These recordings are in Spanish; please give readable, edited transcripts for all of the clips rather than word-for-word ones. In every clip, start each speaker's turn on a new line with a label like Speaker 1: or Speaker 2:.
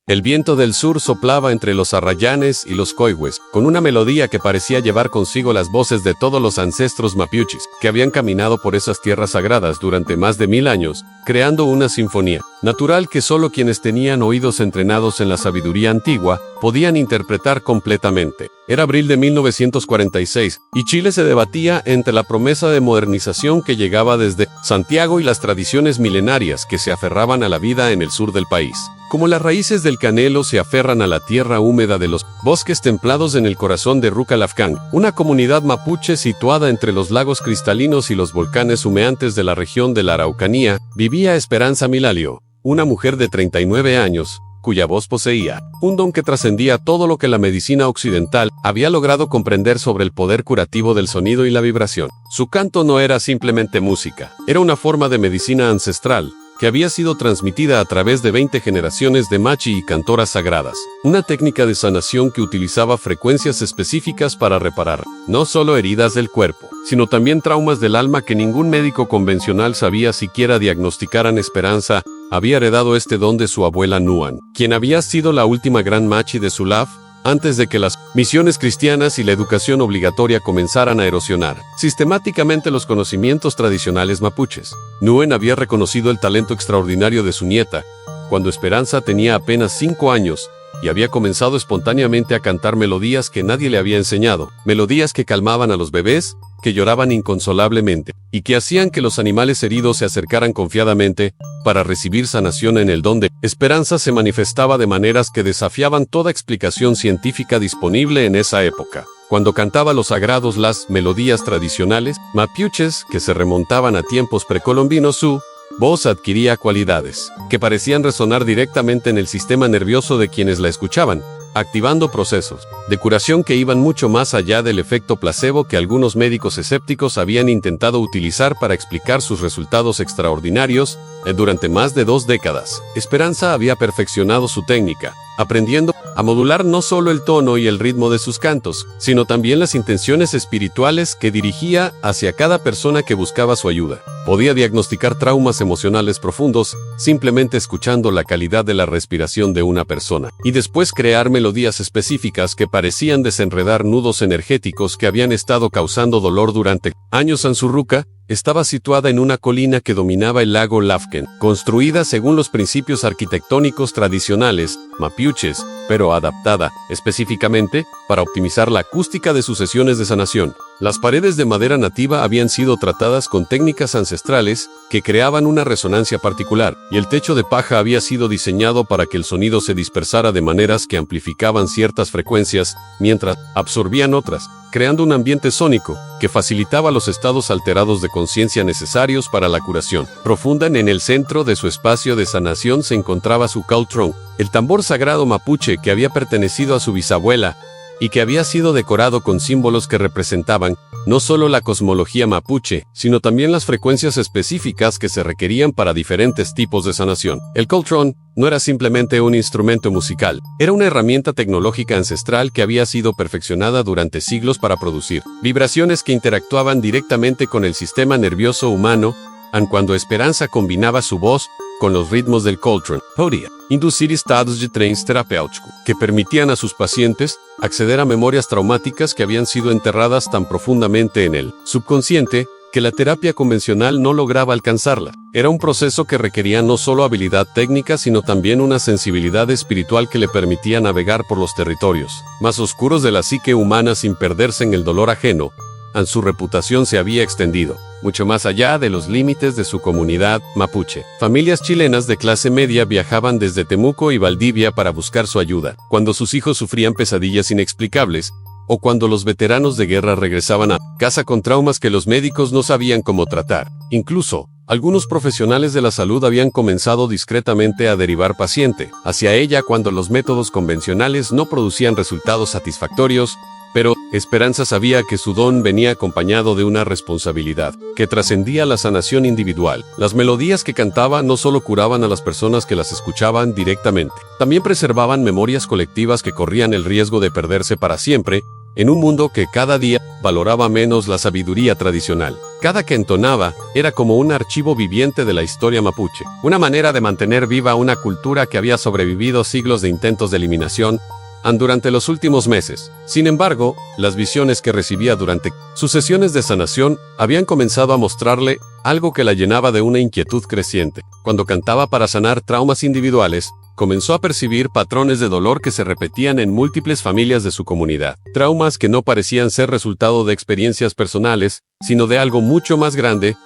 Speaker 1: El viento del sur soplaba entre los arrayanes y los coihues, con una melodía que parecía llevar consigo las voces de todos los ancestros mapuches, que habían caminado por esas tierras sagradas durante más de 1000 años, creando una sinfonía. Natural que solo quienes tenían oídos entrenados en la sabiduría antigua podían interpretar completamente. Era abril de 1946, y Chile se debatía entre la promesa de modernización que llegaba desde Santiago y las tradiciones milenarias que se aferraban a la vida en el sur del país. Como las raíces del canelo se aferran a la tierra húmeda de los bosques templados en el corazón de Rucalafcán, una comunidad mapuche situada entre los lagos cristalinos y los volcanes humeantes de la región de la Araucanía, vivía Esperanza Milalio, una mujer de 39 años, cuya voz poseía un don que trascendía todo lo que la medicina occidental había logrado comprender sobre el poder curativo del sonido y la vibración. Su canto no era simplemente música, era una forma de medicina ancestral, que había sido transmitida a través de 20 generaciones de machi y cantoras sagradas. Una técnica de sanación que utilizaba frecuencias específicas para reparar, no solo heridas del cuerpo, sino también traumas del alma que ningún médico convencional sabía siquiera diagnosticar. Esperanza había heredado este don de su abuela Nuan, quien había sido la última gran machi de Sulaf, antes de que las misiones cristianas y la educación obligatoria comenzaran a erosionar sistemáticamente los conocimientos tradicionales mapuches. Nuen había reconocido el talento extraordinario de su nieta, cuando Esperanza tenía apenas 5 años, y había comenzado espontáneamente a cantar melodías que nadie le había enseñado, melodías que calmaban a los bebés, que lloraban inconsolablemente, y que hacían que los animales heridos se acercaran confiadamente para recibir sanación. En el don de Esperanza se manifestaba de maneras que desafiaban toda explicación científica disponible en esa época. Cuando cantaba los sagrados, las melodías tradicionales mapuches que se remontaban a tiempos precolombinos, su voz adquiría cualidades que parecían resonar directamente en el sistema nervioso de quienes la escuchaban, activando procesos de curación que iban mucho más allá del efecto placebo que algunos médicos escépticos habían intentado utilizar para explicar sus resultados extraordinarios. Durante más de 2 décadas, Esperanza había perfeccionado su técnica, aprendiendo a modular no solo el tono y el ritmo de sus cantos, sino también las intenciones espirituales que dirigía hacia cada persona que buscaba su ayuda. Podía diagnosticar traumas emocionales profundos simplemente escuchando la calidad de la respiración de una persona, y después crear melodías específicas que parecían desenredar nudos energéticos que habían estado causando dolor durante años. Anzurruca estaba situada en una colina que dominaba el lago Lafken, construida según los principios arquitectónicos tradicionales mapuches, pero adaptada específicamente para optimizar la acústica de sus sesiones de sanación. Las paredes de madera nativa habían sido tratadas con técnicas ancestrales que creaban una resonancia particular, y el techo de paja había sido diseñado para que el sonido se dispersara de maneras que amplificaban ciertas frecuencias mientras absorbían otras, creando un ambiente sónico que facilitaba los estados alterados de conciencia necesarios para la curación profunda. En el centro de su espacio de sanación se encontraba su caltrón, el tambor sagrado mapuche que había pertenecido a su bisabuela y que había sido decorado con símbolos que representaban no solo la cosmología mapuche, sino también las frecuencias específicas que se requerían para diferentes tipos de sanación. El caltrón no era simplemente un instrumento musical, era una herramienta tecnológica ancestral que había sido perfeccionada durante siglos para producir vibraciones que interactuaban directamente con el sistema nervioso humano. Cuando Esperanza combinaba su voz con los ritmos del caltrón, podía inducir estados de trance terapéutico que permitían a sus pacientes acceder a memorias traumáticas que habían sido enterradas tan profundamente en el subconsciente que la terapia convencional no lograba alcanzarla. Era un proceso que requería no solo habilidad técnica, sino también una sensibilidad espiritual que le permitía navegar por los territorios más oscuros de la psique humana sin perderse en el dolor ajeno. Su reputación se había extendido mucho más allá de los límites de su comunidad mapuche. Familias chilenas de clase media viajaban desde Temuco y Valdivia para buscar su ayuda, cuando sus hijos sufrían pesadillas inexplicables, o cuando los veteranos de guerra regresaban a casa con traumas que los médicos no sabían cómo tratar. Incluso, algunos profesionales de la salud habían comenzado discretamente a derivar paciente hacia ella cuando los métodos convencionales no producían resultados satisfactorios. Pero Esperanza sabía que su don venía acompañado de una responsabilidad que trascendía la sanación individual. Las melodías que cantaba no solo curaban a las personas que las escuchaban directamente, también preservaban memorias colectivas que corrían el riesgo de perderse para siempre. en un mundo que cada día valoraba menos la sabiduría tradicional. Cada que entonaba era como un archivo viviente de la historia mapuche, una manera de mantener viva una cultura que había sobrevivido siglos de intentos de eliminación durante los últimos meses. Sin embargo, las visiones que recibía durante sus sesiones de sanación habían comenzado a mostrarle algo que la llenaba de una inquietud creciente. Cuando cantaba para sanar traumas individuales, comenzó a percibir patrones de dolor que se repetían en múltiples familias de su comunidad. Traumas que no parecían ser resultado de experiencias personales, sino de algo mucho más grande,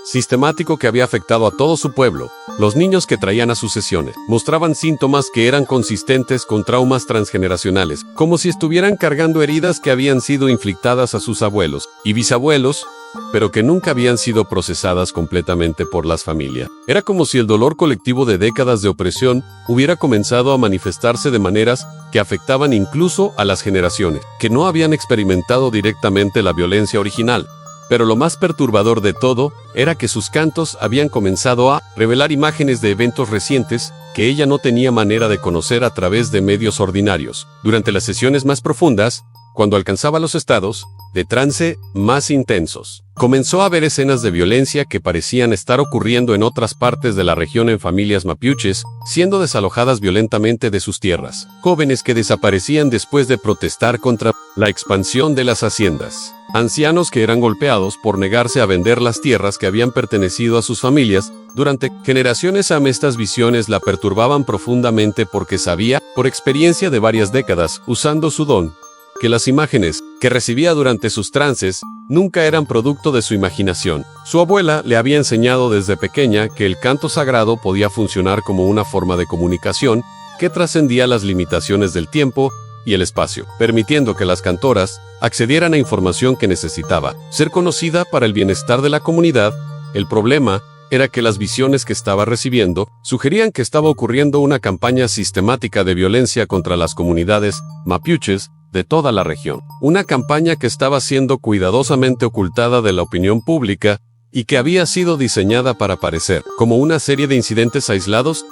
Speaker 1: sistemático que había afectado a todo su pueblo. Los niños que traían a sus sesiones mostraban síntomas que eran consistentes con traumas transgeneracionales, como si estuvieran cargando heridas que habían sido inflictadas a sus abuelos y bisabuelos, pero que nunca habían sido procesadas completamente por las familias. Era como si el dolor colectivo de décadas de opresión hubiera comenzado a manifestarse de maneras que afectaban incluso a las generaciones que no habían experimentado directamente la violencia original. Pero lo más perturbador de todo era que sus cantos habían comenzado a revelar imágenes de eventos recientes que ella no tenía manera de conocer a través de medios ordinarios. Durante las sesiones más profundas, cuando alcanzaba los estados de trance más intensos, comenzó a ver escenas de violencia que parecían estar ocurriendo en otras partes de la región en familias mapuches, siendo desalojadas violentamente de sus tierras. Jóvenes que desaparecían después de protestar contra la expansión de las haciendas. Ancianos que eran golpeados por negarse a vender las tierras que habían pertenecido a sus familias. Durante generaciones estas visiones la perturbaban profundamente porque sabía, por experiencia de varias décadas, usando su don, que las imágenes que recibía durante sus trances nunca eran producto de su imaginación. Su abuela le había enseñado desde pequeña que el canto sagrado podía funcionar como una forma de comunicación que trascendía las limitaciones del tiempo y el espacio, permitiendo que las cantoras accedieran a información que necesitaba ser conocida para el bienestar de la comunidad. El problema era que las visiones que estaba recibiendo sugerían que estaba ocurriendo una campaña sistemática de violencia contra las comunidades mapuches de toda la región. Una campaña que estaba siendo cuidadosamente ocultada de la opinión pública y que había sido diseñada para parecer como una serie de incidentes aislados,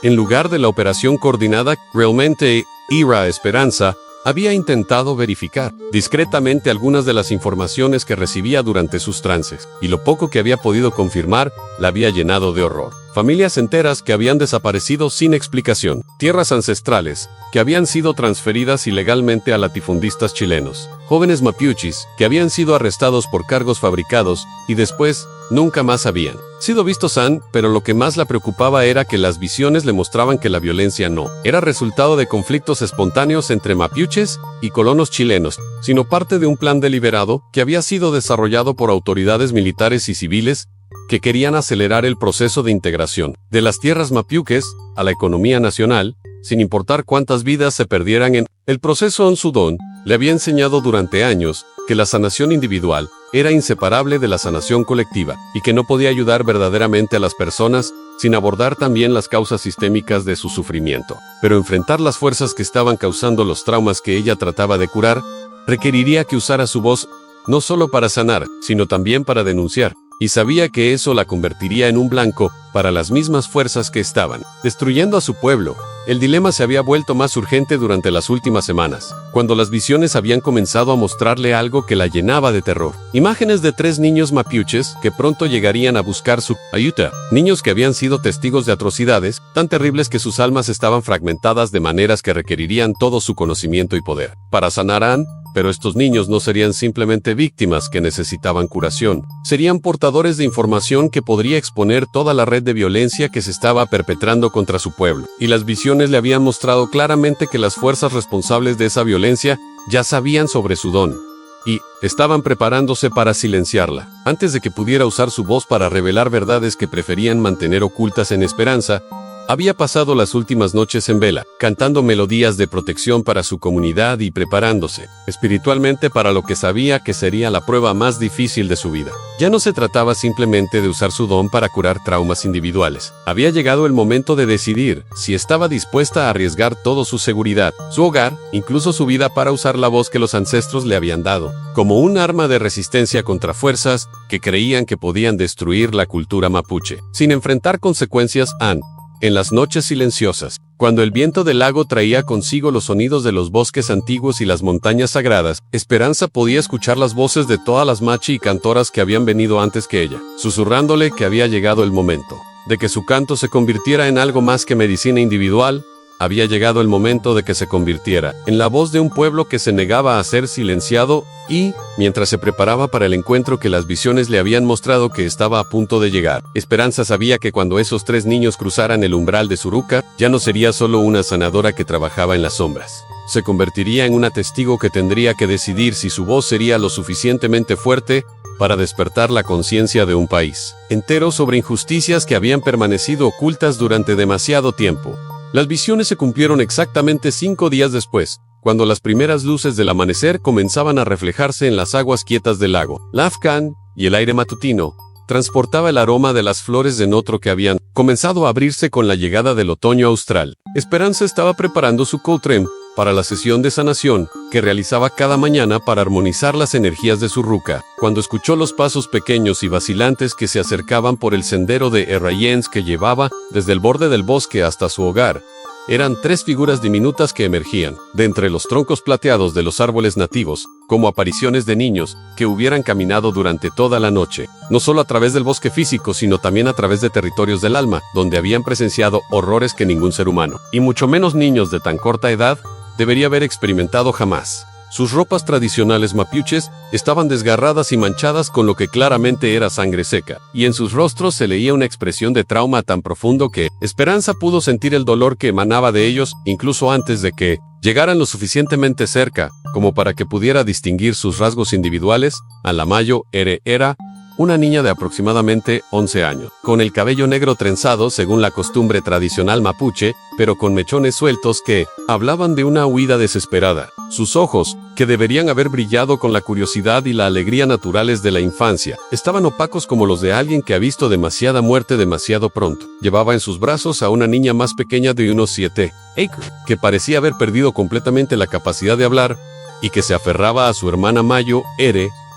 Speaker 1: en lugar de la operación coordinada. Realmente, Ira Esperanza había intentado verificar discretamente algunas de las informaciones que recibía durante sus trances, y lo poco que había podido confirmar la había llenado de horror. Familias enteras que habían desaparecido sin explicación, tierras ancestrales que habían sido transferidas ilegalmente a latifundistas chilenos, jóvenes mapuches que habían sido arrestados por cargos fabricados y después nunca más habían sido vistos. Pero lo que más la preocupaba era que las visiones le mostraban que la violencia no era resultado de conflictos espontáneos entre mapuches y colonos chilenos, sino parte de un plan deliberado que había sido desarrollado por autoridades militares y civiles que querían acelerar el proceso de integración de las tierras mapuches a la economía nacional, sin importar cuántas vidas se perdieran en el proceso. Sudón le había enseñado durante años que la sanación individual era inseparable de la sanación colectiva y que no podía ayudar verdaderamente a las personas sin abordar también las causas sistémicas de su sufrimiento. Pero enfrentar las fuerzas que estaban causando los traumas que ella trataba de curar requeriría que usara su voz no solo para sanar, sino también para denunciar. Y sabía que eso la convertiría en un blanco para las mismas fuerzas que estaban destruyendo a su pueblo. El dilema se había vuelto más urgente durante las últimas semanas, cuando las visiones habían comenzado a mostrarle algo que la llenaba de terror. Imágenes de 3 niños mapuches que pronto llegarían a buscar su ayuda. Niños que habían sido testigos de atrocidades tan terribles que sus almas estaban fragmentadas de maneras que requerirían todo su conocimiento y poder para sanar a Anne. Pero estos niños no serían simplemente víctimas que necesitaban curación, serían portadores de información que podría exponer toda la red de violencia que se estaba perpetrando contra su pueblo. Y las visiones le habían mostrado claramente que las fuerzas responsables de esa violencia ya sabían sobre su don y estaban preparándose para silenciarla, antes de que pudiera usar su voz para revelar verdades que preferían mantener ocultas. En Esperanza había pasado las últimas noches en vela, cantando melodías de protección para su comunidad y preparándose espiritualmente para lo que sabía que sería la prueba más difícil de su vida. Ya no se trataba simplemente de usar su don para curar traumas individuales. Había llegado el momento de decidir si estaba dispuesta a arriesgar todo: su seguridad, su hogar, incluso su vida, para usar la voz que los ancestros le habían dado, como un arma de resistencia contra fuerzas que creían que podían destruir la cultura mapuche. Sin enfrentar consecuencias, Anne En las noches silenciosas, cuando el viento del lago traía consigo los sonidos de los bosques antiguos y las montañas sagradas, Esperanza podía escuchar las voces de todas las machi y cantoras que habían venido antes que ella, susurrándole que había llegado el momento de que su canto se convirtiera en algo más que medicina individual. Había llegado el momento de que se convirtiera en la voz de un pueblo que se negaba a ser silenciado y, mientras se preparaba para el encuentro que las visiones le habían mostrado que estaba a punto de llegar, Esperanza sabía que cuando esos 3 niños cruzaran el umbral de su ruca, ya no sería solo una sanadora que trabajaba en las sombras. Se convertiría en una testigo que tendría que decidir si su voz sería lo suficientemente fuerte para despertar la conciencia de un país entero sobre injusticias que habían permanecido ocultas durante demasiado tiempo. Las visiones se cumplieron exactamente 5 días después, cuando las primeras luces del amanecer comenzaban a reflejarse en las aguas quietas del lago. La Afghan y el aire matutino transportaba el aroma de las flores de notro que habían comenzado a abrirse con la llegada del otoño austral. Esperanza estaba preparando su Coltrem para la sesión de sanación que realizaba cada mañana para armonizar las energías de su ruca, cuando escuchó los pasos pequeños y vacilantes que se acercaban por el sendero de Errayens que llevaba desde el borde del bosque hasta su hogar. Eran 3 figuras diminutas que emergían de entre los troncos plateados de los árboles nativos, como apariciones de niños que hubieran caminado durante toda la noche, no solo a través del bosque físico, sino también a través de territorios del alma, donde habían presenciado horrores que ningún ser humano, y mucho menos niños de tan corta edad, debería haber experimentado jamás. Sus ropas tradicionales mapuches estaban desgarradas y manchadas con lo que claramente era sangre seca, y en sus rostros se leía una expresión de trauma tan profundo que Esperanza pudo sentir el dolor que emanaba de ellos incluso antes de que llegaran lo suficientemente cerca como para que pudiera distinguir sus rasgos individuales. Alamayo era una niña de aproximadamente 11 años, con el cabello negro trenzado según la costumbre tradicional mapuche, pero con mechones sueltos que hablaban de una huida desesperada. Sus ojos, que deberían haber brillado con la curiosidad y la alegría naturales de la infancia, estaban opacos como los de alguien que ha visto demasiada muerte demasiado pronto. Llevaba en sus brazos a una niña más pequeña de unos 7 acres, que parecía haber perdido completamente la capacidad de hablar, y que se aferraba a su hermana Mayo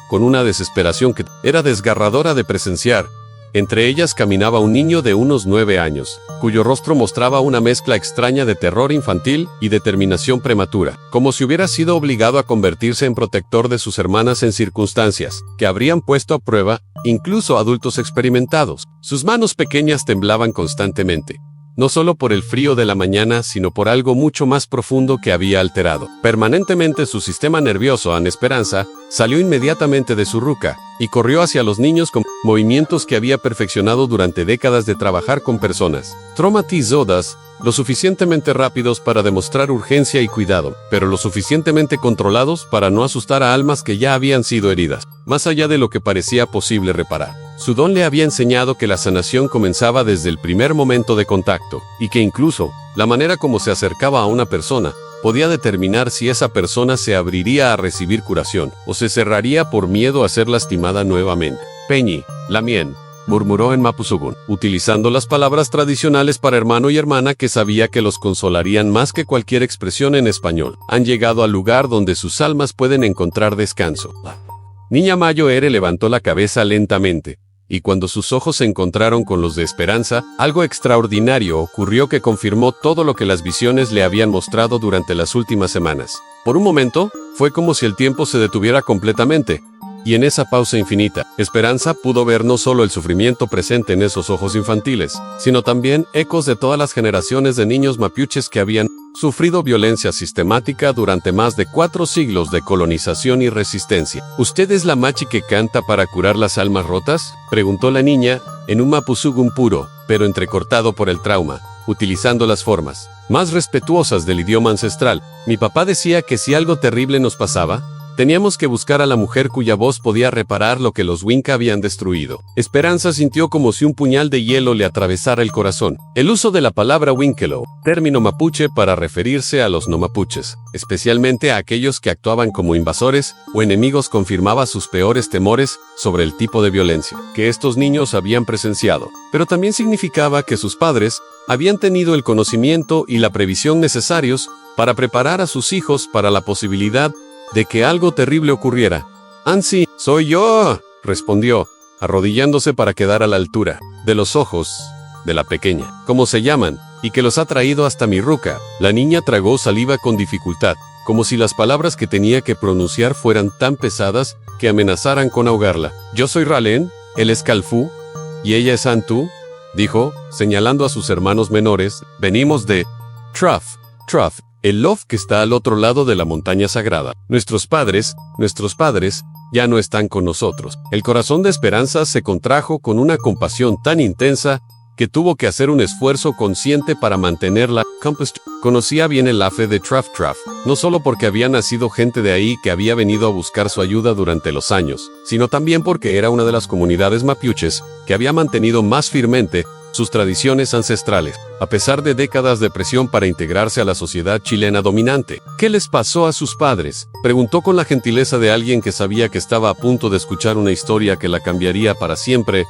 Speaker 1: con una desesperación que era desgarradora de presenciar. Entre ellas caminaba un niño de unos 9 años, cuyo rostro mostraba una mezcla extraña de terror infantil y determinación prematura, como si hubiera sido obligado a convertirse en protector de sus hermanas en circunstancias que habrían puesto a prueba incluso adultos experimentados. Sus manos pequeñas temblaban constantemente, no solo por el frío de la mañana, sino por algo mucho más profundo que había alterado permanentemente su sistema nervioso. Esperanza salió inmediatamente de su ruca y corrió hacia los niños con movimientos que había perfeccionado durante décadas de trabajar con personas traumatizadas, lo suficientemente rápidos para demostrar urgencia y cuidado, pero lo suficientemente controlados para no asustar a almas que ya habían sido heridas, más allá de lo que parecía posible reparar. Su don le había enseñado que la sanación comenzaba desde el primer momento de contacto, y que incluso la manera como se acercaba a una persona podía determinar si esa persona se abriría a recibir curación o se cerraría por miedo a ser lastimada nuevamente. Peñi, Lamien, murmuró en Mapuzugún, utilizando las palabras tradicionales para hermano y hermana que sabía que los consolarían más que cualquier expresión en español. Han llegado al lugar donde sus almas pueden encontrar descanso. Niña Mayo levantó la cabeza lentamente, y cuando sus ojos se encontraron con los de Esperanza, algo extraordinario ocurrió que confirmó todo lo que las visiones le habían mostrado durante las últimas semanas. Por un momento, fue como si el tiempo se detuviera completamente, y en esa pausa infinita, Esperanza pudo ver no solo el sufrimiento presente en esos ojos infantiles, sino también ecos de todas las generaciones de niños mapuches que habían sufrido violencia sistemática durante más de 4 siglos de colonización y resistencia. ¿Usted es la machi que canta para curar las almas rotas?, preguntó la niña, en un mapuzugún puro, pero entrecortado por el trauma, utilizando las formas más respetuosas del idioma ancestral. Mi papá decía que si algo terrible nos pasaba, teníamos que buscar a la mujer cuya voz podía reparar lo que los Winca habían destruido. Esperanza sintió como si un puñal de hielo le atravesara el corazón. El uso de la palabra Winkelo, término mapuche para referirse a los no mapuches, especialmente a aquellos que actuaban como invasores o enemigos, confirmaba sus peores temores sobre el tipo de violencia que estos niños habían presenciado. Pero también significaba que sus padres habían tenido el conocimiento y la previsión necesarios para preparar a sus hijos para la posibilidad de que algo terrible ocurriera. «Ansi, soy yo», respondió, arrodillándose para quedar a la altura de los ojos de la pequeña, como se llaman, y que los ha traído hasta mi ruca. La niña tragó saliva con dificultad, como si las palabras que tenía que pronunciar fueran tan pesadas que amenazaran con ahogarla. Yo soy Ralen, él es Kalfu, y ella es Antu, dijo, señalando a sus hermanos menores. Venimos de Truff, el loft que está al otro lado de la montaña sagrada. Nuestros padres, ya no están con nosotros. El corazón de Esperanza se contrajo con una compasión tan intensa que tuvo que hacer un esfuerzo consciente para mantenerla composed. Conocía bien el lafe de Truff, no solo porque había nacido gente de ahí que había venido a buscar su ayuda durante los años, sino también porque era una de las comunidades mapuches que había mantenido más firmemente sus tradiciones ancestrales, a pesar de décadas de presión para integrarse a la sociedad chilena dominante. ¿Qué les pasó a sus padres?, preguntó con la gentileza de alguien que sabía que estaba a punto de escuchar una historia que la cambiaría para siempre.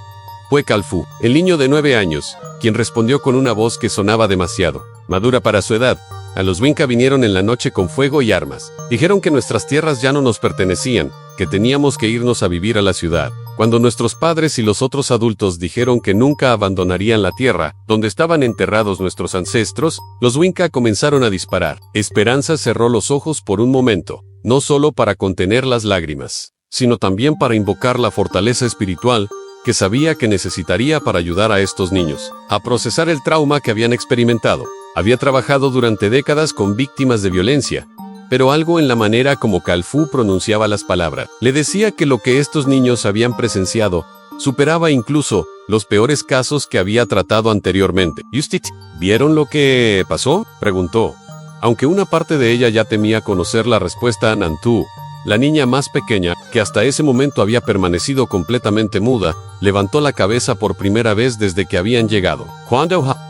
Speaker 1: Fue Kalfu, el niño de 9 años, quien respondió con una voz que sonaba demasiado madura para su edad. A los Winca vinieron en la noche con fuego y armas. Dijeron que nuestras tierras ya no nos pertenecían, que teníamos que irnos a vivir a la ciudad. Cuando nuestros padres y los otros adultos dijeron que nunca abandonarían la tierra, donde estaban enterrados nuestros ancestros, los Winca comenzaron a disparar. Esperanza cerró los ojos por un momento, no solo para contener las lágrimas, sino también para invocar la fortaleza espiritual que sabía que necesitaría para ayudar a estos niños a procesar el trauma que habían experimentado. Había trabajado durante décadas con víctimas de violencia, pero algo en la manera como Kalfu pronunciaba las palabras le decía que lo que estos niños habían presenciado superaba incluso los peores casos que había tratado anteriormente. «¿Justit? ¿Vieron lo que pasó?», preguntó. Aunque una parte de ella ya temía conocer la respuesta a Nantu, la niña más pequeña, que hasta ese momento había permanecido completamente muda, levantó la cabeza por primera vez desde que habían llegado.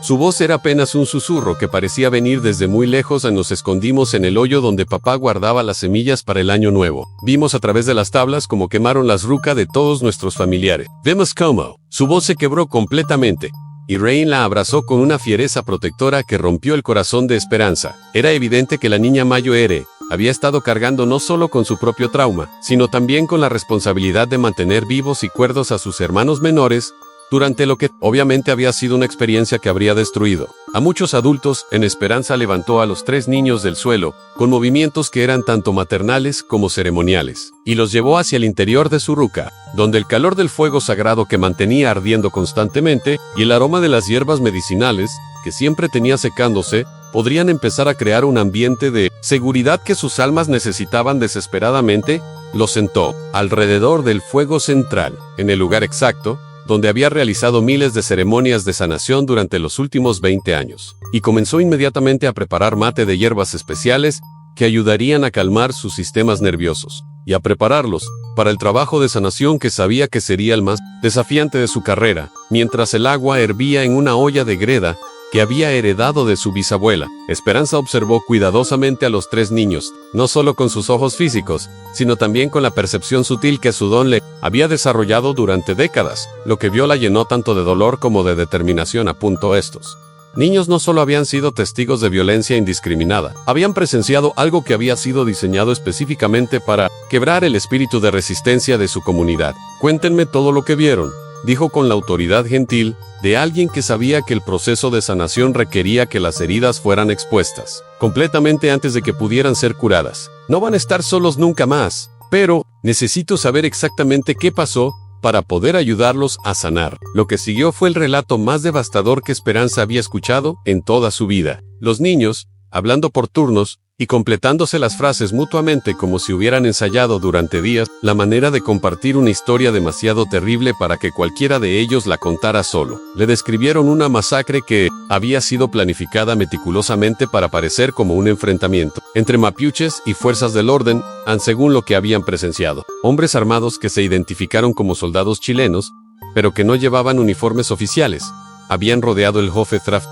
Speaker 1: Su voz era apenas un susurro que parecía venir desde muy lejos. Nos escondimos en el hoyo donde papá guardaba las semillas para el año nuevo. Vimos a través de las tablas cómo quemaron las rucas de todos nuestros familiares. Vemos cómo. Su voz se quebró completamente, y Rain la abrazó con una fiereza protectora que rompió el corazón de Esperanza. Era evidente que la niña Mayoere había estado cargando no solo con su propio trauma, sino también con la responsabilidad de mantener vivos y cuerdos a sus hermanos menores, durante lo que obviamente había sido una experiencia que habría destruido a muchos adultos. En Esperanza levantó a los 3 niños del suelo, con movimientos que eran tanto maternales como ceremoniales, y los llevó hacia el interior de su ruca, donde el calor del fuego sagrado que mantenía ardiendo constantemente, y el aroma de las hierbas medicinales, que siempre tenía secándose, podrían empezar a crear un ambiente de seguridad que sus almas necesitaban desesperadamente. Los sentó alrededor del fuego central, en el lugar exacto donde había realizado miles de ceremonias de sanación durante los últimos 20 años, y comenzó inmediatamente a preparar mate de hierbas especiales que ayudarían a calmar sus sistemas nerviosos, y a prepararlos para el trabajo de sanación que sabía que sería el más desafiante de su carrera. Mientras el agua hervía en una olla de greda que había heredado de su bisabuela, Esperanza observó cuidadosamente a los 3 niños, no solo con sus ojos físicos, sino también con la percepción sutil que su don le había desarrollado durante décadas. Lo que vio la llenó tanto de dolor como de determinación. Apuntó: estos niños no solo habían sido testigos de violencia indiscriminada, habían presenciado algo que había sido diseñado específicamente para quebrar el espíritu de resistencia de su comunidad. Cuéntenme todo lo que vieron, dijo con la autoridad gentil de alguien que sabía que el proceso de sanación requería que las heridas fueran expuestas completamente antes de que pudieran ser curadas. No van a estar solos nunca más, pero necesito saber exactamente qué pasó para poder ayudarlos a sanar. Lo que siguió fue el relato más devastador que Esperanza había escuchado en toda su vida. Los niños, hablando por turnos y completándose las frases mutuamente como si hubieran ensayado durante días, la manera de compartir una historia demasiado terrible para que cualquiera de ellos la contara solo. Le describieron una masacre que había sido planificada meticulosamente para parecer como un enfrentamiento entre mapuches y fuerzas del orden, según lo que habían presenciado. Hombres armados que se identificaron como soldados chilenos, pero que no llevaban uniformes oficiales, habían rodeado el Hofe Traf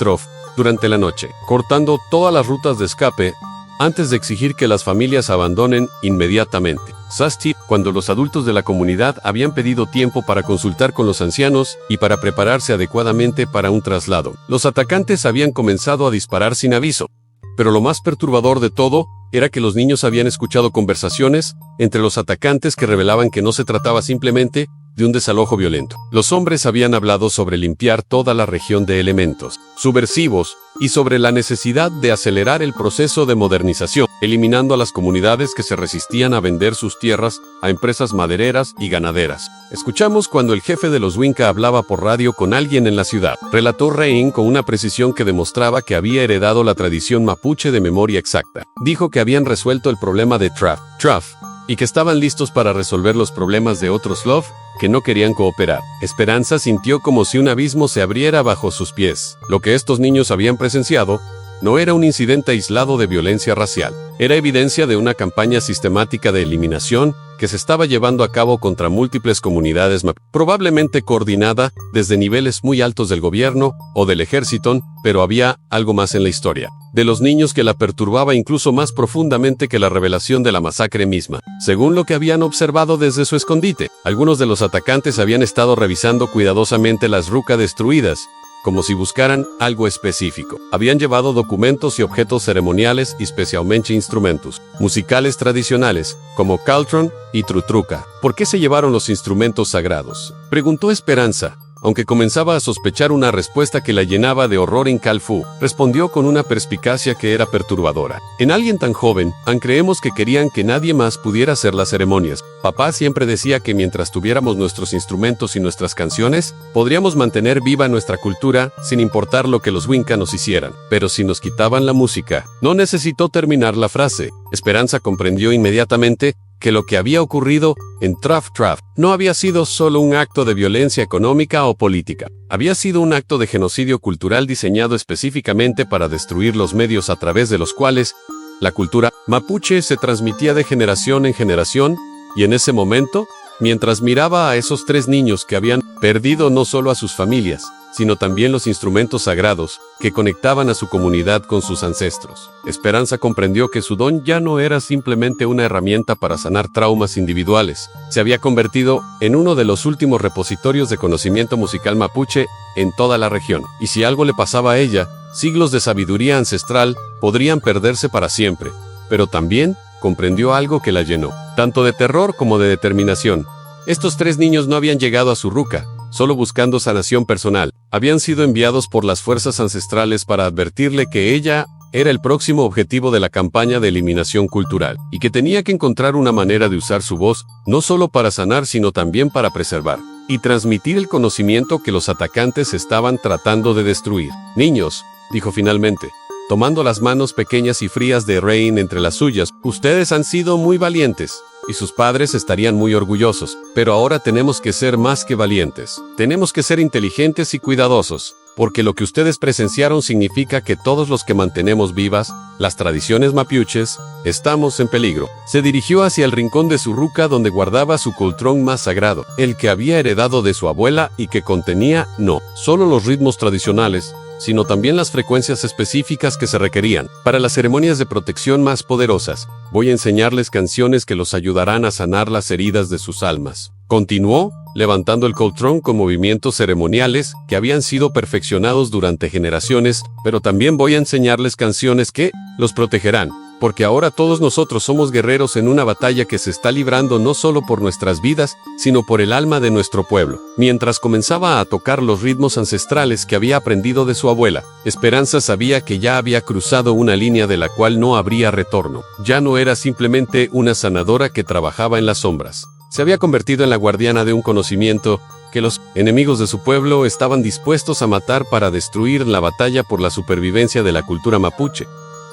Speaker 1: durante la noche, cortando todas las rutas de escape antes de exigir que las familias abandonen inmediatamente. Sasti, cuando los adultos de la comunidad habían pedido tiempo para consultar con los ancianos y para prepararse adecuadamente para un traslado, los atacantes habían comenzado a disparar sin aviso. Pero lo más perturbador de todo era que los niños habían escuchado conversaciones entre los atacantes que revelaban que no se trataba simplemente de un desalojo violento. Los hombres habían hablado sobre limpiar toda la región de elementos subversivos y sobre la necesidad de acelerar el proceso de modernización, eliminando a las comunidades que se resistían a vender sus tierras a empresas madereras y ganaderas. Escuchamos cuando el jefe de los Winca hablaba por radio con alguien en la ciudad. Relató Rein con una precisión que demostraba que había heredado la tradición mapuche de memoria exacta. Dijo que habían resuelto el problema de Truff, y que estaban listos para resolver los problemas de otros Love que no querían cooperar. Esperanza sintió como si un abismo se abriera bajo sus pies. Lo que estos niños habían presenciado no era un incidente aislado de violencia racial. Era evidencia de una campaña sistemática de eliminación que se estaba llevando a cabo contra múltiples comunidades, probablemente coordinada desde niveles muy altos del gobierno o del ejército, pero había algo más en la historia de los niños que la perturbaba incluso más profundamente que la revelación de la masacre misma. Según lo que habían observado desde su escondite, algunos de los atacantes habían estado revisando cuidadosamente las rucas destruidas, como si buscaran algo específico. Habían llevado documentos y objetos ceremoniales y especialmente instrumentos musicales tradicionales, como caltron y trutruca. ¿Por qué se llevaron los instrumentos sagrados?, preguntó Esperanza. Aunque comenzaba a sospechar una respuesta que la llenaba de horror, en Calfu respondió con una perspicacia que era perturbadora. En alguien tan joven, creemos que querían que nadie más pudiera hacer las ceremonias. Papá siempre decía que mientras tuviéramos nuestros instrumentos y nuestras canciones, podríamos mantener viva nuestra cultura sin importar lo que los Winca nos hicieran. Pero si nos quitaban la música, no necesitó terminar la frase. Esperanza comprendió inmediatamente que lo que había ocurrido en Truff no había sido solo un acto de violencia económica o política. Había sido un acto de genocidio cultural diseñado específicamente para destruir los medios a través de los cuales la cultura mapuche se transmitía de generación en generación, y en ese momento, mientras miraba a esos 3 niños que habían perdido no solo a sus familias, sino también los instrumentos sagrados que conectaban a su comunidad con sus ancestros, Esperanza comprendió que su don ya no era simplemente una herramienta para sanar traumas individuales. Se había convertido en uno de los últimos repositorios de conocimiento musical mapuche en toda la región. Y si algo le pasaba a ella, siglos de sabiduría ancestral podrían perderse para siempre. Pero también comprendió algo que la llenó, tanto de terror como de determinación. Estos 3 niños no habían llegado a su ruca solo buscando sanación personal. Habían sido enviados por las fuerzas ancestrales para advertirle que ella era el próximo objetivo de la campaña de eliminación cultural, y que tenía que encontrar una manera de usar su voz, no solo para sanar sino también para preservar y transmitir el conocimiento que los atacantes estaban tratando de destruir. Niños, dijo finalmente, tomando las manos pequeñas y frías de Rein entre las suyas, ustedes han sido muy valientes, y sus padres estarían muy orgullosos, pero ahora tenemos que ser más que valientes. Tenemos que ser inteligentes y cuidadosos, porque lo que ustedes presenciaron significa que todos los que mantenemos vivas las tradiciones mapuches estamos en peligro. Se dirigió hacia el rincón de su ruca donde guardaba su coltrón más sagrado, el que había heredado de su abuela y que contenía no solo los ritmos tradicionales, sino también las frecuencias específicas que se requerían para las ceremonias de protección más poderosas. Voy a enseñarles canciones que los ayudarán a sanar las heridas de sus almas. Continuó, levantando el coltrón con movimientos ceremoniales que habían sido perfeccionados durante generaciones, pero también voy a enseñarles canciones que los protegerán, porque ahora todos nosotros somos guerreros en una batalla que se está librando no solo por nuestras vidas, sino por el alma de nuestro pueblo. Mientras comenzaba a tocar los ritmos ancestrales que había aprendido de su abuela, Esperanza sabía que ya había cruzado una línea de la cual no habría retorno. Ya no era simplemente una sanadora que trabajaba en las sombras. Se había convertido en la guardiana de un conocimiento que los enemigos de su pueblo estaban dispuestos a matar para destruir la batalla por la supervivencia de la cultura mapuche.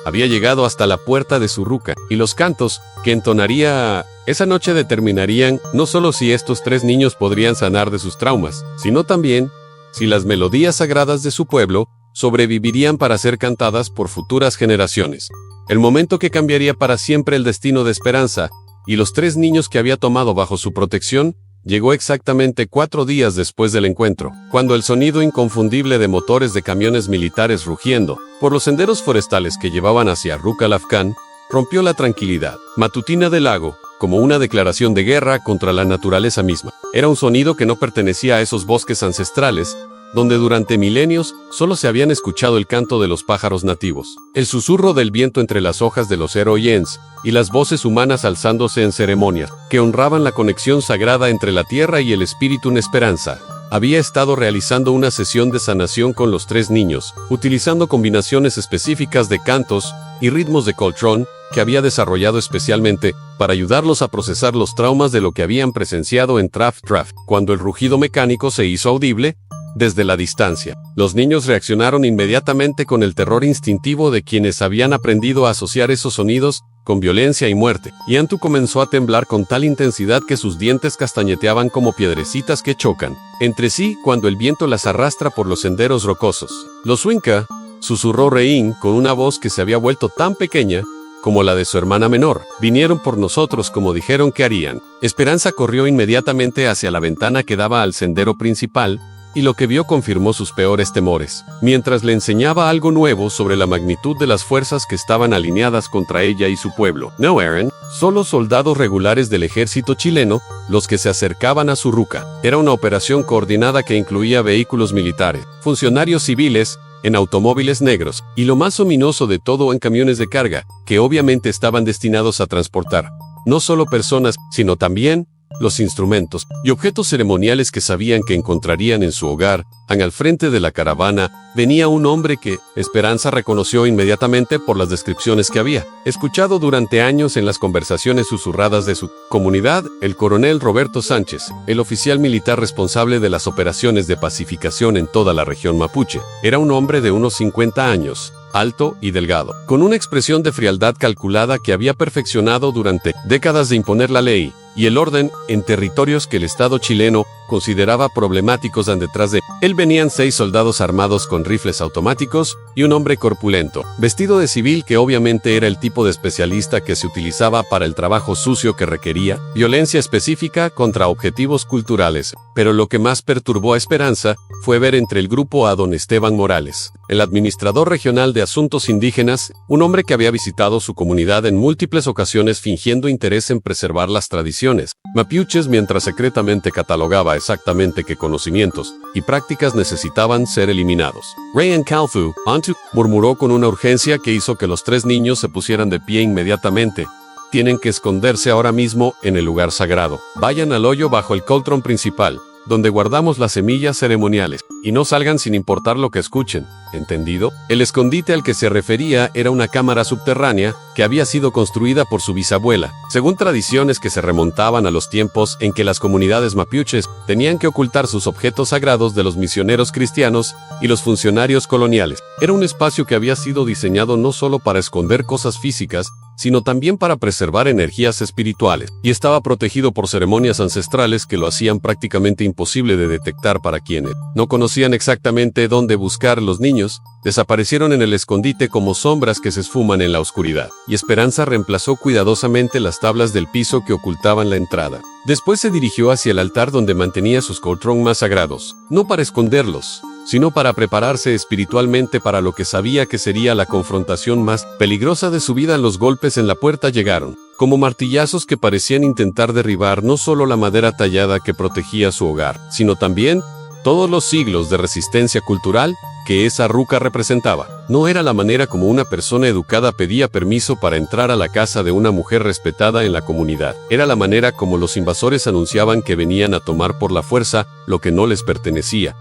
Speaker 1: Había llegado hasta la puerta de su ruca, y los cantos que entonaría esa noche determinarían no solo si estos 3 niños podrían sanar de sus traumas, sino también si las melodías sagradas de su pueblo sobrevivirían para ser cantadas por futuras generaciones. El momento que cambiaría para siempre el destino de Esperanza y los 3 niños que había tomado bajo su protección llegó exactamente 4 días después del encuentro, cuando el sonido inconfundible de motores de camiones militares rugiendo por los senderos forestales que llevaban hacia Rucalafcán rompió la tranquilidad matutina del lago, como una declaración de guerra contra la naturaleza misma. Era un sonido que no pertenecía a esos bosques ancestrales, donde durante milenios solo se habían escuchado el canto de los pájaros nativos, el susurro del viento entre las hojas de los eroyens y las voces humanas alzándose en ceremonias que honraban la conexión sagrada entre la tierra y el espíritu en esperanza. Había estado realizando una sesión de sanación con los 3 niños, utilizando combinaciones específicas de cantos y ritmos de coltrón que había desarrollado especialmente para ayudarlos a procesar los traumas de lo que habían presenciado en Draft. Cuando el rugido mecánico se hizo audible desde la distancia, los niños reaccionaron inmediatamente con el terror instintivo de quienes habían aprendido a asociar esos sonidos con violencia y muerte, y Antu comenzó a temblar con tal intensidad que sus dientes castañeteaban como piedrecitas que chocan entre sí cuando el viento las arrastra por los senderos rocosos. «Los Winca», susurró Rein con una voz que se había vuelto tan pequeña como la de su hermana menor. «Vinieron por nosotros como dijeron que harían». Esperanza corrió inmediatamente hacia la ventana que daba al sendero principal, y lo que vio confirmó sus peores temores, mientras le enseñaba algo nuevo sobre la magnitud de las fuerzas que estaban alineadas contra ella y su pueblo. No eran solo soldados regulares del ejército chileno los que se acercaban a su ruca. Era una operación coordinada que incluía vehículos militares, funcionarios civiles, en automóviles negros, y lo más ominoso de todo, en camiones de carga, que obviamente estaban destinados a transportar no solo personas, sino también los instrumentos y objetos ceremoniales que sabían que encontrarían en su hogar. Al frente de la caravana venía un hombre que Esperanza reconoció inmediatamente por las descripciones que había escuchado durante años en las conversaciones susurradas de su comunidad: el coronel Roberto Sánchez, el oficial militar responsable de las operaciones de pacificación en toda la región mapuche. Era un hombre de unos 50 años, alto y delgado, con una expresión de frialdad calculada que había perfeccionado durante décadas de imponer la ley y el orden en territorios que el Estado chileno consideraba problemáticos. Detrás de él venían 6 soldados armados con rifles automáticos y un hombre corpulento, vestido de civil, que obviamente era el tipo de especialista que se utilizaba para el trabajo sucio que requería violencia específica contra objetivos culturales. Pero lo que más perturbó a Esperanza fue ver entre el grupo a don Esteban Morales, el administrador regional de asuntos indígenas, un hombre que había visitado su comunidad en múltiples ocasiones fingiendo interés en preservar las tradiciones mapuches, mientras secretamente catalogaba exactamente qué conocimientos y prácticas necesitaban ser eliminados. Rayan Calfu, Antu, murmuró con una urgencia que hizo que los 3 niños se pusieran de pie inmediatamente. «Tienen que esconderse ahora mismo en el lugar sagrado. Vayan al hoyo bajo el coltrón principal, donde guardamos las semillas ceremoniales, y no salgan sin importar lo que escuchen. ¿Entendido?». El escondite al que se refería era una cámara subterránea que había sido construida por su bisabuela, según tradiciones que se remontaban a los tiempos en que las comunidades mapuches tenían que ocultar sus objetos sagrados de los misioneros cristianos y los funcionarios coloniales. Era un espacio que había sido diseñado no solo para esconder cosas físicas, sino también para preservar energías espirituales, y estaba protegido por ceremonias ancestrales que lo hacían prácticamente imposible de detectar para quienes no conocían exactamente dónde buscar. Los niños desaparecieron en el escondite como sombras que se esfuman en la oscuridad, y Esperanza reemplazó cuidadosamente las tablas del piso que ocultaban la entrada. Después se dirigió hacia el altar donde mantenía sus coltrón más sagrados, no para esconderlos, sino para prepararse espiritualmente para lo que sabía que sería la confrontación más peligrosa de su vida. Los golpes en la puerta llegaron, como martillazos que parecían intentar derribar no solo la madera tallada que protegía su hogar, sino también todos los siglos de resistencia cultural que esa ruca representaba. No era la manera como una persona educada pedía permiso para entrar a la casa de una mujer respetada en la comunidad. Era la manera como los invasores anunciaban que venían a tomar por la fuerza lo que no les pertenecía.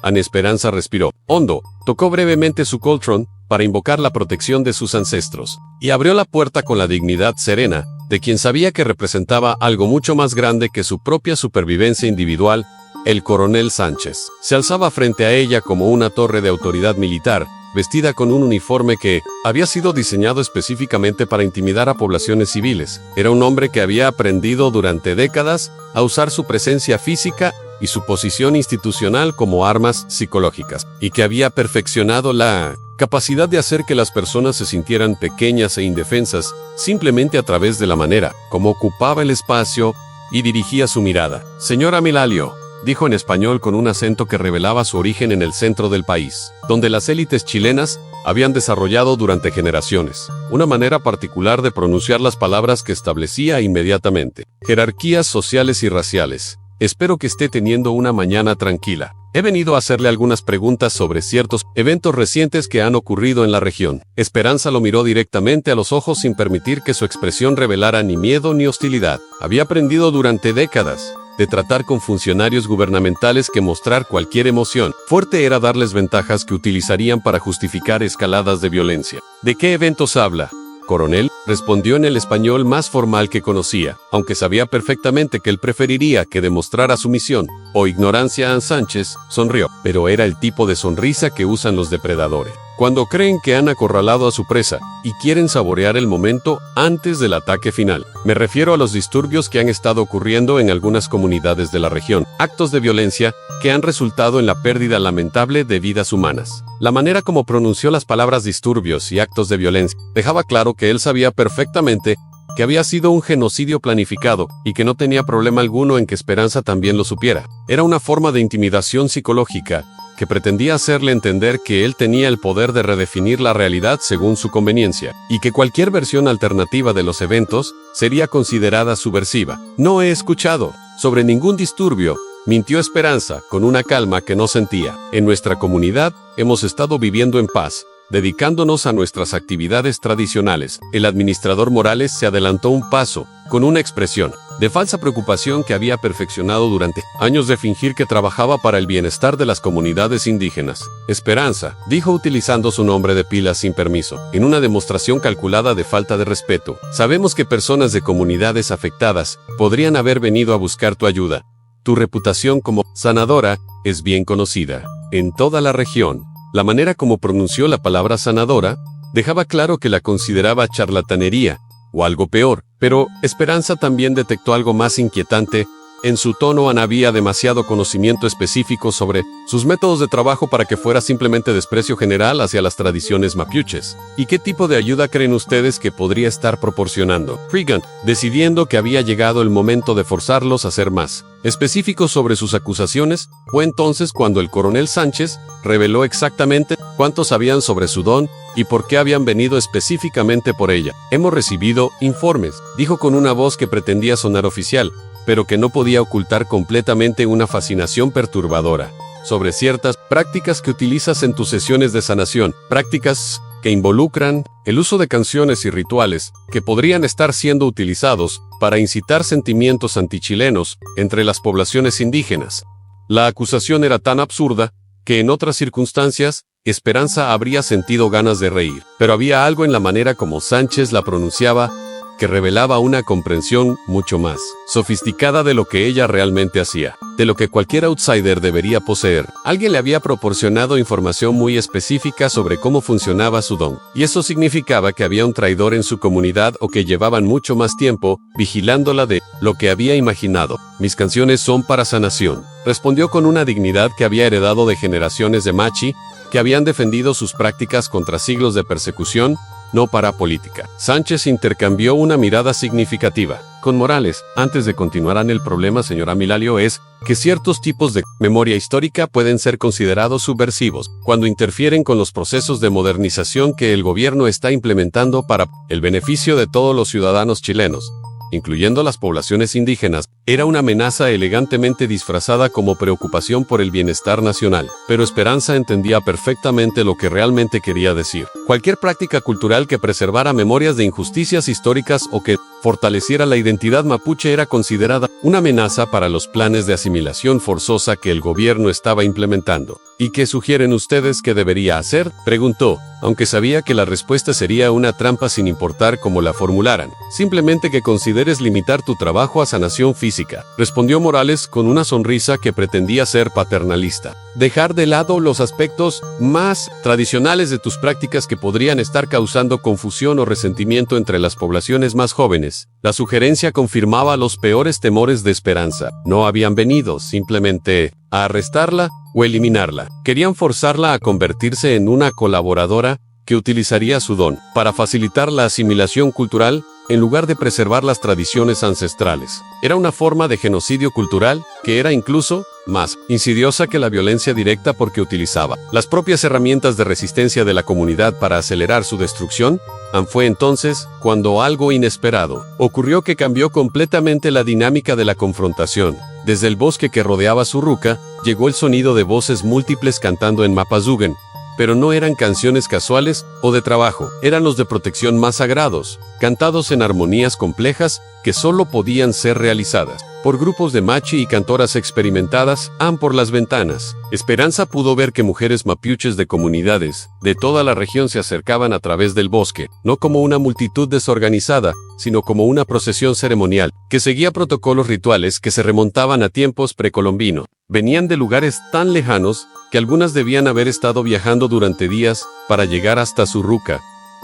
Speaker 1: Ana Esperanza respiró hondo, tocó brevemente su coltrón para invocar la protección de sus ancestros, y abrió la puerta con la dignidad serena de quien sabía que representaba algo mucho más grande que su propia supervivencia individual. El coronel Sánchez se alzaba frente a ella como una torre de autoridad militar, vestida con un uniforme que había sido diseñado específicamente para intimidar a poblaciones civiles. Era un hombre que había aprendido durante décadas a usar su presencia física y su posición institucional como armas psicológicas, y que había perfeccionado la capacidad de hacer que las personas se sintieran pequeñas e indefensas simplemente a través de la manera como ocupaba el espacio y dirigía su mirada. «Señora Milalio», dijo en español con un acento que revelaba su origen en el centro del país, donde las élites chilenas habían desarrollado durante generaciones una manera particular de pronunciar las palabras que establecía inmediatamente jerarquías sociales y raciales. «Espero que esté teniendo una mañana tranquila». He venido a hacerle algunas preguntas sobre ciertos eventos recientes que han ocurrido en la región. Esperanza lo miró directamente a los ojos sin permitir que su expresión revelara ni miedo ni hostilidad. Había aprendido durante décadas de tratar con funcionarios gubernamentales que mostrar cualquier emoción fuerte era darles ventajas que utilizarían para justificar escaladas de violencia. ¿De qué eventos habla, coronel?, respondió en el español más formal que conocía, aunque sabía perfectamente que él preferiría que demostrara sumisión o ignorancia a Sánchez. Sonrió, pero era el tipo de sonrisa que usan los depredadores cuando creen que han acorralado a su presa y quieren saborear el momento antes del ataque final. Me refiero a los disturbios que han estado ocurriendo en algunas comunidades de la región, actos de violencia que han resultado en la pérdida lamentable de vidas humanas. La manera como pronunció las palabras disturbios y actos de violencia dejaba claro que él sabía perfectamente que había sido un genocidio planificado y que no tenía problema alguno en que Esperanza también lo supiera. Era una forma de intimidación psicológica que pretendía hacerle entender que él tenía el poder de redefinir la realidad según su conveniencia, y que cualquier versión alternativa de los eventos sería considerada subversiva. No he escuchado sobre ningún disturbio, mintió Esperanza con una calma que no sentía. En nuestra comunidad hemos estado viviendo en paz, dedicándonos a nuestras actividades tradicionales. El administrador Morales se adelantó un paso, con una expresión de falsa preocupación que había perfeccionado durante años de fingir que trabajaba para el bienestar de las comunidades indígenas. Esperanza, dijo utilizando su nombre de pila sin permiso, en una demostración calculada de falta de respeto. Sabemos que personas de comunidades afectadas podrían haber venido a buscar tu ayuda. Tu reputación como sanadora es bien conocida en toda la región. La manera como pronunció la palabra sanadora dejaba claro que la consideraba charlatanería o algo peor, pero Esperanza también detectó algo más inquietante. En su tono había demasiado conocimiento específico sobre sus métodos de trabajo para que fuera simplemente desprecio general hacia las tradiciones mapuches. ¿Y qué tipo de ayuda creen ustedes que podría estar proporcionando? Reagan, decidiendo que había llegado el momento de forzarlos a ser más específicos sobre sus acusaciones, fue entonces cuando el coronel Sánchez reveló exactamente cuánto sabían sobre su don y por qué habían venido específicamente por ella. Hemos recibido informes, dijo con una voz que pretendía sonar oficial, pero que no podía ocultar completamente una fascinación perturbadora, sobre ciertas prácticas que utilizas en tus sesiones de sanación, prácticas que involucran el uso de canciones y rituales que podrían estar siendo utilizados para incitar sentimientos antichilenos entre las poblaciones indígenas. La acusación era tan absurda que en otras circunstancias Esperanza habría sentido ganas de reír, pero había algo en la manera como Sánchez la pronunciaba que revelaba una comprensión mucho más sofisticada de lo que ella realmente hacía, de lo que cualquier outsider debería poseer. Alguien le había proporcionado información muy específica sobre cómo funcionaba su don, y eso significaba que había un traidor en su comunidad o que llevaban mucho más tiempo vigilándola de lo que había imaginado. Mis canciones son para sanación, respondió con una dignidad que había heredado de generaciones de machi que habían defendido sus prácticas contra siglos de persecución, no para política. Sánchez intercambió una mirada significativa con Morales. Antes de continuar, el problema, señora Milalio, es que ciertos tipos de memoria histórica pueden ser considerados subversivos cuando interfieren con los procesos de modernización que el gobierno está implementando para el beneficio de todos los ciudadanos chilenos, incluyendo las poblaciones indígenas. Era una amenaza elegantemente disfrazada como preocupación por el bienestar nacional, pero Esperanza entendía perfectamente lo que realmente quería decir. Cualquier práctica cultural que preservara memorias de injusticias históricas o que fortaleciera la identidad mapuche era considerada una amenaza para los planes de asimilación forzosa que el gobierno estaba implementando. ¿Y qué sugieren ustedes que debería hacer?, preguntó, aunque sabía que la respuesta sería una trampa sin importar cómo la formularan. Simplemente que consideres limitar tu trabajo a sanación física, respondió Morales con una sonrisa que pretendía ser paternalista. Dejar de lado los aspectos más tradicionales de tus prácticas que podrían estar causando confusión o resentimiento entre las poblaciones más jóvenes. La sugerencia confirmaba los peores temores de Esperanza. No habían venido simplemente a arrestarla o eliminarla. Querían forzarla a convertirse en una colaboradora que utilizaría su don para facilitar la asimilación cultural en lugar de preservar las tradiciones ancestrales. Era una forma de genocidio cultural que era incluso más insidiosa que la violencia directa porque utilizaba las propias herramientas de resistencia de la comunidad para acelerar su destrucción. Fue entonces cuando algo inesperado ocurrió que cambió completamente la dinámica de la confrontación. Desde el bosque que rodeaba su ruca, llegó el sonido de voces múltiples cantando en Mapazuguen. Pero no eran canciones casuales o de trabajo, eran los de protección más sagrados, cantados en armonías complejas que solo podían ser realizadas por grupos de machi y cantoras experimentadas, por las ventanas. Esperanza pudo ver que mujeres mapuches de comunidades de toda la región se acercaban a través del bosque, no como una multitud desorganizada, sino como una procesión ceremonial, que seguía protocolos rituales que se remontaban a tiempos precolombinos. Venían de lugares tan lejanos que algunas debían haber estado viajando durante días para llegar hasta su ruca.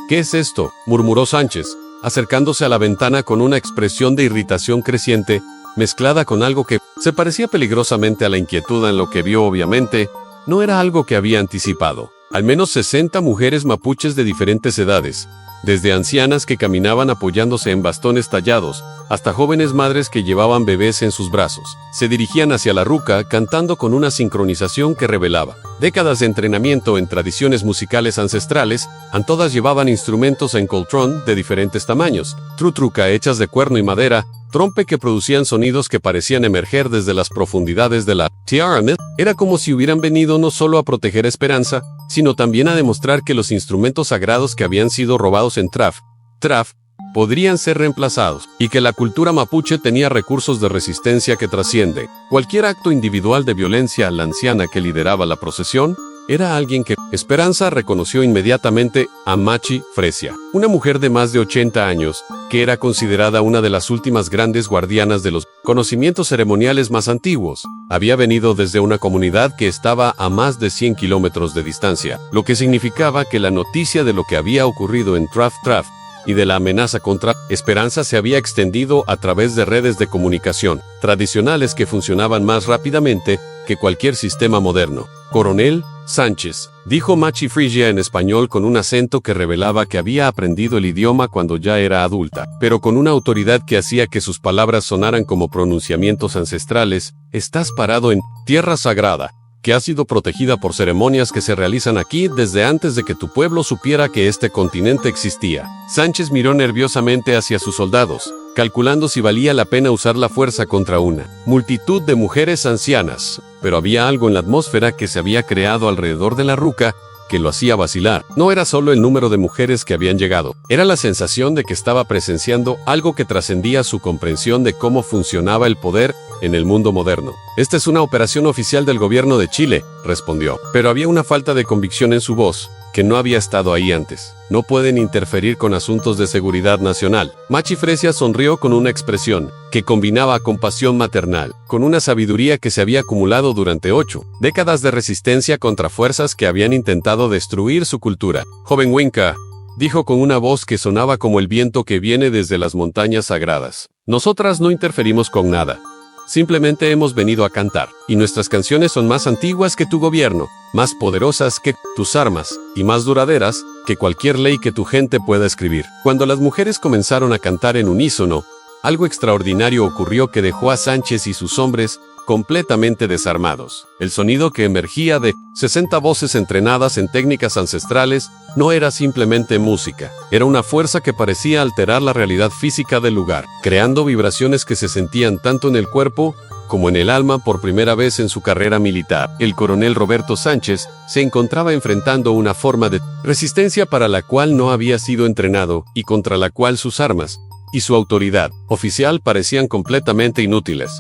Speaker 1: «¿Qué es esto?», murmuró Sánchez, acercándose a la ventana con una expresión de irritación creciente, mezclada con algo que se parecía peligrosamente a la inquietud en lo que vio. Obviamente, no era algo que había anticipado. Al menos 60 mujeres mapuches de diferentes edades, desde ancianas que caminaban apoyándose en bastones tallados, hasta jóvenes madres que llevaban bebés en sus brazos, se dirigían hacia la ruca cantando con una sincronización que revelaba décadas de entrenamiento en tradiciones musicales ancestrales. Todas llevaban instrumentos en coltrón de diferentes tamaños, trutruca hechas de cuerno y madera, trompe que producían sonidos que parecían emerger desde las profundidades de la Tierra. Era como si hubieran venido no solo a proteger Esperanza, sino también a demostrar que los instrumentos sagrados que habían sido robados en Traf podrían ser reemplazados, y que la cultura mapuche tenía recursos de resistencia que trasciende cualquier acto individual de violencia. La anciana que lideraba la procesión era alguien que Esperanza reconoció inmediatamente: a Machi Fresia, una mujer de más de 80 años, que era considerada una de las últimas grandes guardianas de los conocimientos ceremoniales más antiguos. Había venido desde una comunidad que estaba a más de 100 kilómetros de distancia, lo que significaba que la noticia de lo que había ocurrido en Traf y de la amenaza contra Esperanza se había extendido a través de redes de comunicación tradicionales que funcionaban más rápidamente que cualquier sistema moderno. «Coronel Sánchez», dijo Machi Fresia en español con un acento que revelaba que había aprendido el idioma cuando ya era adulta, pero con una autoridad que hacía que sus palabras sonaran como pronunciamientos ancestrales. «Estás parado en tierra sagrada, que ha sido protegida por ceremonias que se realizan aquí desde antes de que tu pueblo supiera que este continente existía». Sánchez miró nerviosamente hacia sus soldados, calculando si valía la pena usar la fuerza contra una multitud de mujeres ancianas. Pero había algo en la atmósfera que se había creado alrededor de la ruca que lo hacía vacilar. No era solo el número de mujeres que habían llegado, era la sensación de que estaba presenciando algo que trascendía su comprensión de cómo funcionaba el poder en el mundo moderno. «Esta es una operación oficial del gobierno de Chile», respondió, pero había una falta de convicción en su voz, que no había estado ahí antes. «No pueden interferir con asuntos de seguridad nacional». Machi Fresia sonrió con una expresión que combinaba compasión maternal con una sabiduría que se había acumulado durante 8 décadas de resistencia contra fuerzas que habían intentado destruir su cultura. «Joven Winca», dijo con una voz que sonaba como el viento que viene desde las montañas sagradas, «nosotras no interferimos con nada. Simplemente hemos venido a cantar, y nuestras canciones son más antiguas que tu gobierno, más poderosas que tus armas, y más duraderas que cualquier ley que tu gente pueda escribir». Cuando las mujeres comenzaron a cantar en unísono, algo extraordinario ocurrió que dejó a Sánchez y sus hombres completamente desarmados. El sonido que emergía de 60 voces entrenadas en técnicas ancestrales no era simplemente música, era una fuerza que parecía alterar la realidad física del lugar, creando vibraciones que se sentían tanto en el cuerpo como en el alma. Por primera vez en su carrera militar, el coronel Roberto Sánchez se encontraba enfrentando una forma de resistencia para la cual no había sido entrenado y contra la cual sus armas y su autoridad oficial parecían completamente inútiles.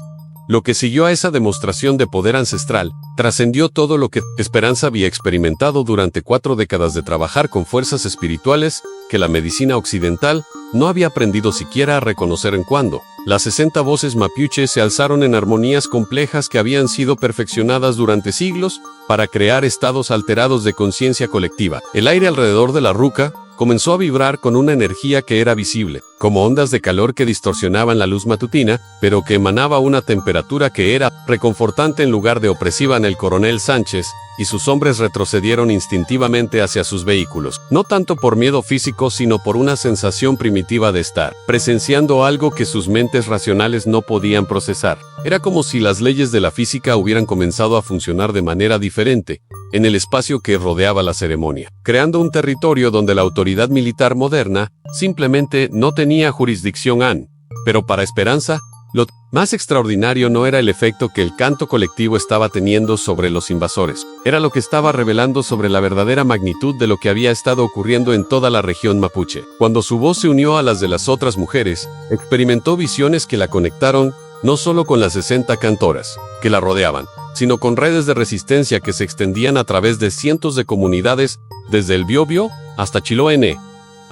Speaker 1: Lo que siguió a esa demostración de poder ancestral trascendió todo lo que Esperanza había experimentado durante 4 décadas de trabajar con fuerzas espirituales que la medicina occidental no había aprendido siquiera a reconocer. En cuando las 60 voces mapuches se alzaron en armonías complejas que habían sido perfeccionadas durante siglos para crear estados alterados de conciencia colectiva. El aire alrededor de la ruca comenzó a vibrar con una energía que era visible, como ondas de calor que distorsionaban la luz matutina, pero que emanaba una temperatura que era reconfortante en lugar de opresiva. En el coronel Sánchez y sus hombres retrocedieron instintivamente hacia sus vehículos, no tanto por miedo físico, sino por una sensación primitiva de estar presenciando algo que sus mentes racionales no podían procesar. Era como si las leyes de la física hubieran comenzado a funcionar de manera diferente en el espacio que rodeaba la ceremonia, creando un territorio donde la autoridad militar moderna simplemente no tenía jurisdicción. Pero para Esperanza, lo Más extraordinario no era el efecto que el canto colectivo estaba teniendo sobre los invasores. Era lo que estaba revelando sobre la verdadera magnitud de lo que había estado ocurriendo en toda la región mapuche. Cuando su voz se unió a las de las otras mujeres, experimentó visiones que la conectaron no solo con las 60 cantoras que la rodeaban, sino con redes de resistencia que se extendían a través de cientos de comunidades, desde el Biobío hasta Chiloé.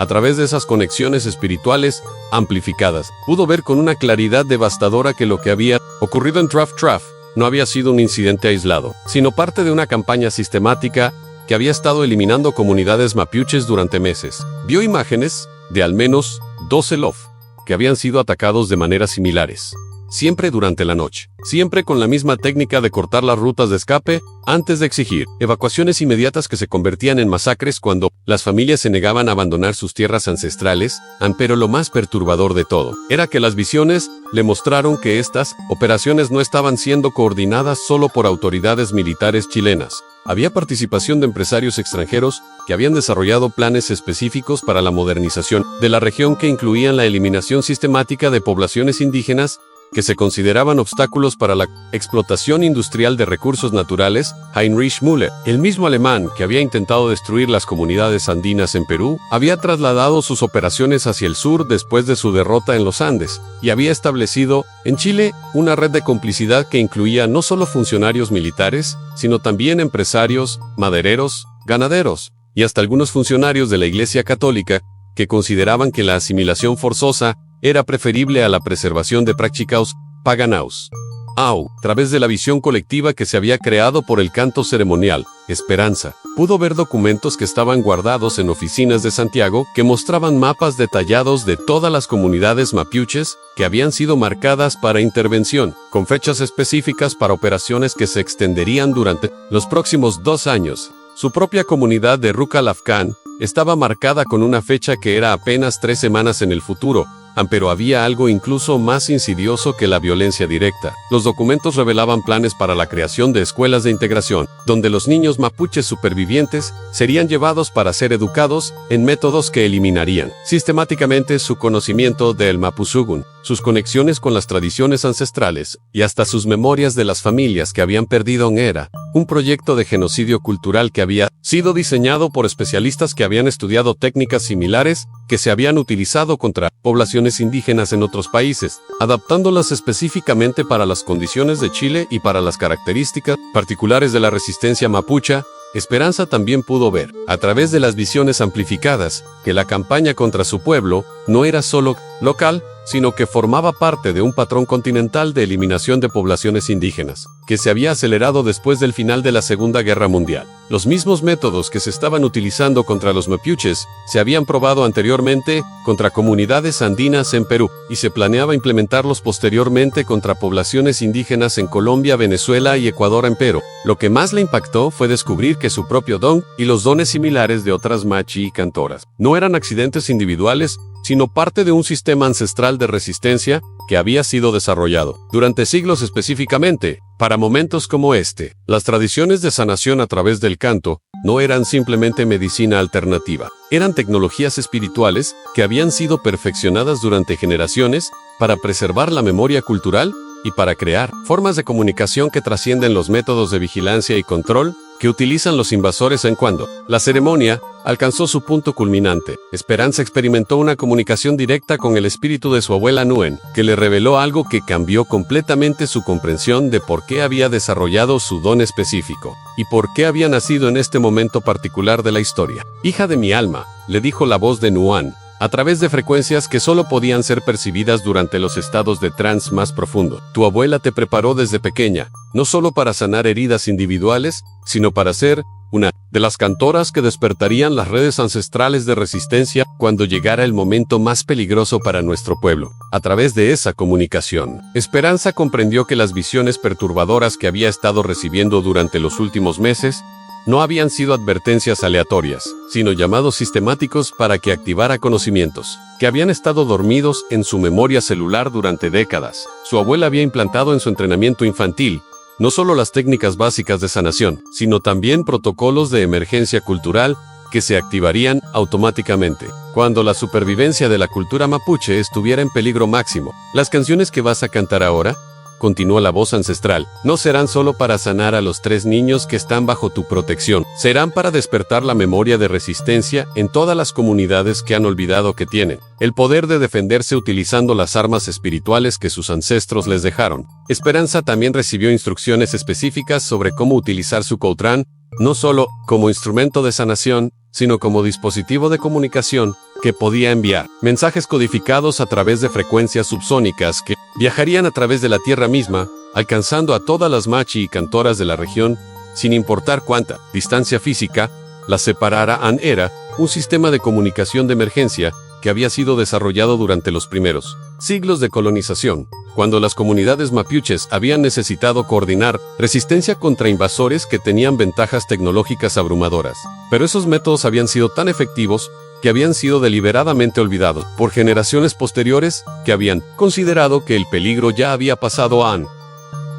Speaker 1: A través de esas conexiones espirituales amplificadas, pudo ver con una claridad devastadora que lo que había ocurrido en Traf Traf no había sido un incidente aislado, sino parte de una campaña sistemática que había estado eliminando comunidades mapuches durante meses. Vio imágenes de al menos 12 LOF que habían sido atacados de maneras similares. Siempre durante la noche, siempre con la misma técnica de cortar las rutas de escape antes de exigir evacuaciones inmediatas que se convertían en masacres cuando las familias se negaban a abandonar sus tierras ancestrales. Pero lo más perturbador de todo era que las visiones le mostraron que estas operaciones no estaban siendo coordinadas solo por autoridades militares chilenas. Había participación de empresarios extranjeros que habían desarrollado planes específicos para la modernización de la región que incluían la eliminación sistemática de poblaciones indígenas que se consideraban obstáculos para la explotación industrial de recursos naturales. Heinrich Müller, el mismo alemán que había intentado destruir las comunidades andinas en Perú, había trasladado sus operaciones hacia el sur después de su derrota en los Andes, y había establecido en Chile una red de complicidad que incluía no solo funcionarios militares, sino también empresarios, madereros, ganaderos, y hasta algunos funcionarios de la Iglesia Católica, que consideraban que la asimilación forzosa era preferible a la preservación de prácticas paganas. A través de la visión colectiva que se había creado por el canto ceremonial, Esperanza pudo ver documentos que estaban guardados en oficinas de Santiago que mostraban mapas detallados de todas las comunidades mapuches que habían sido marcadas para intervención, con fechas específicas para operaciones que se extenderían durante los próximos 2 años. Su propia comunidad de Rucalafcán estaba marcada con una fecha que era apenas 3 semanas en el futuro. Pero había algo incluso más insidioso que la violencia directa. Los documentos revelaban planes para la creación de escuelas de integración, donde los niños mapuches supervivientes serían llevados para ser educados en métodos que eliminarían sistemáticamente su conocimiento del Mapuzugún, sus conexiones con las tradiciones ancestrales y hasta sus memorias de las familias que habían perdido. Era un proyecto de genocidio cultural que había sido diseñado por especialistas que habían estudiado técnicas similares que se habían utilizado contra poblaciones indígenas en otros países, adaptándolas específicamente para las condiciones de Chile y para las características particulares de la resistencia mapucha. Esperanza también pudo ver, a través de las visiones amplificadas, que la campaña contra su pueblo no era solo local, sino que formaba parte de un patrón continental de eliminación de poblaciones indígenas, que se había acelerado después del final de la Segunda Guerra Mundial. Los mismos métodos que se estaban utilizando contra los mapuches se habían probado anteriormente contra comunidades andinas en Perú, y se planeaba implementarlos posteriormente contra poblaciones indígenas en Colombia, Venezuela y Ecuador. Pero lo que más le impactó fue descubrir que su propio don y los dones similares de otras machi y cantoras no eran accidentes individuales, sino parte de un sistema ancestral de resistencia que había sido desarrollado durante siglos específicamente para momentos como este. Las tradiciones de sanación a través del canto no eran simplemente medicina alternativa, eran tecnologías espirituales que habían sido perfeccionadas durante generaciones para preservar la memoria cultural y para crear formas de comunicación que trascienden los métodos de vigilancia y control que utilizan los invasores. Cuando la ceremonia alcanzó su punto culminante, Esperanza experimentó una comunicación directa con el espíritu de su abuela Nuen, que le reveló algo que cambió completamente su comprensión de por qué había desarrollado su don específico, y por qué había nacido en este momento particular de la historia. Hija de mi alma, le dijo la voz de Nuan, a través de frecuencias que solo podían ser percibidas durante los estados de trance más profundo. Tu abuela te preparó desde pequeña, no solo para sanar heridas individuales, sino para ser una de las cantoras que despertarían las redes ancestrales de resistencia cuando llegara el momento más peligroso para nuestro pueblo. A través de esa comunicación, Esperanza comprendió que las visiones perturbadoras que había estado recibiendo durante los últimos meses no habían sido advertencias aleatorias, sino llamados sistemáticos para que activara conocimientos que habían estado dormidos en su memoria celular durante décadas. Su abuela había implantado en su entrenamiento infantil no solo las técnicas básicas de sanación, sino también protocolos de emergencia cultural que se activarían automáticamente cuando la supervivencia de la cultura mapuche estuviera en peligro máximo. Las canciones que vas a cantar ahora, continuó la voz ancestral, no serán solo para sanar a los 3 niños que están bajo tu protección, serán para despertar la memoria de resistencia en todas las comunidades que han olvidado que tienen el poder de defenderse utilizando las armas espirituales que sus ancestros les dejaron. Esperanza también recibió instrucciones específicas sobre cómo utilizar su Coltrán, no solo como instrumento de sanación, sino como dispositivo de comunicación que podía enviar mensajes codificados a través de frecuencias subsónicas que viajarían a través de la Tierra misma, alcanzando a todas las machi y cantoras de la región, sin importar cuánta distancia física las separara. Era un sistema de comunicación de emergencia que había sido desarrollado durante los primeros siglos de colonización, cuando las comunidades mapuches habían necesitado coordinar resistencia contra invasores que tenían ventajas tecnológicas abrumadoras. Pero esos métodos habían sido tan efectivos que habían sido deliberadamente olvidados por generaciones posteriores que habían considerado que el peligro ya había pasado a An.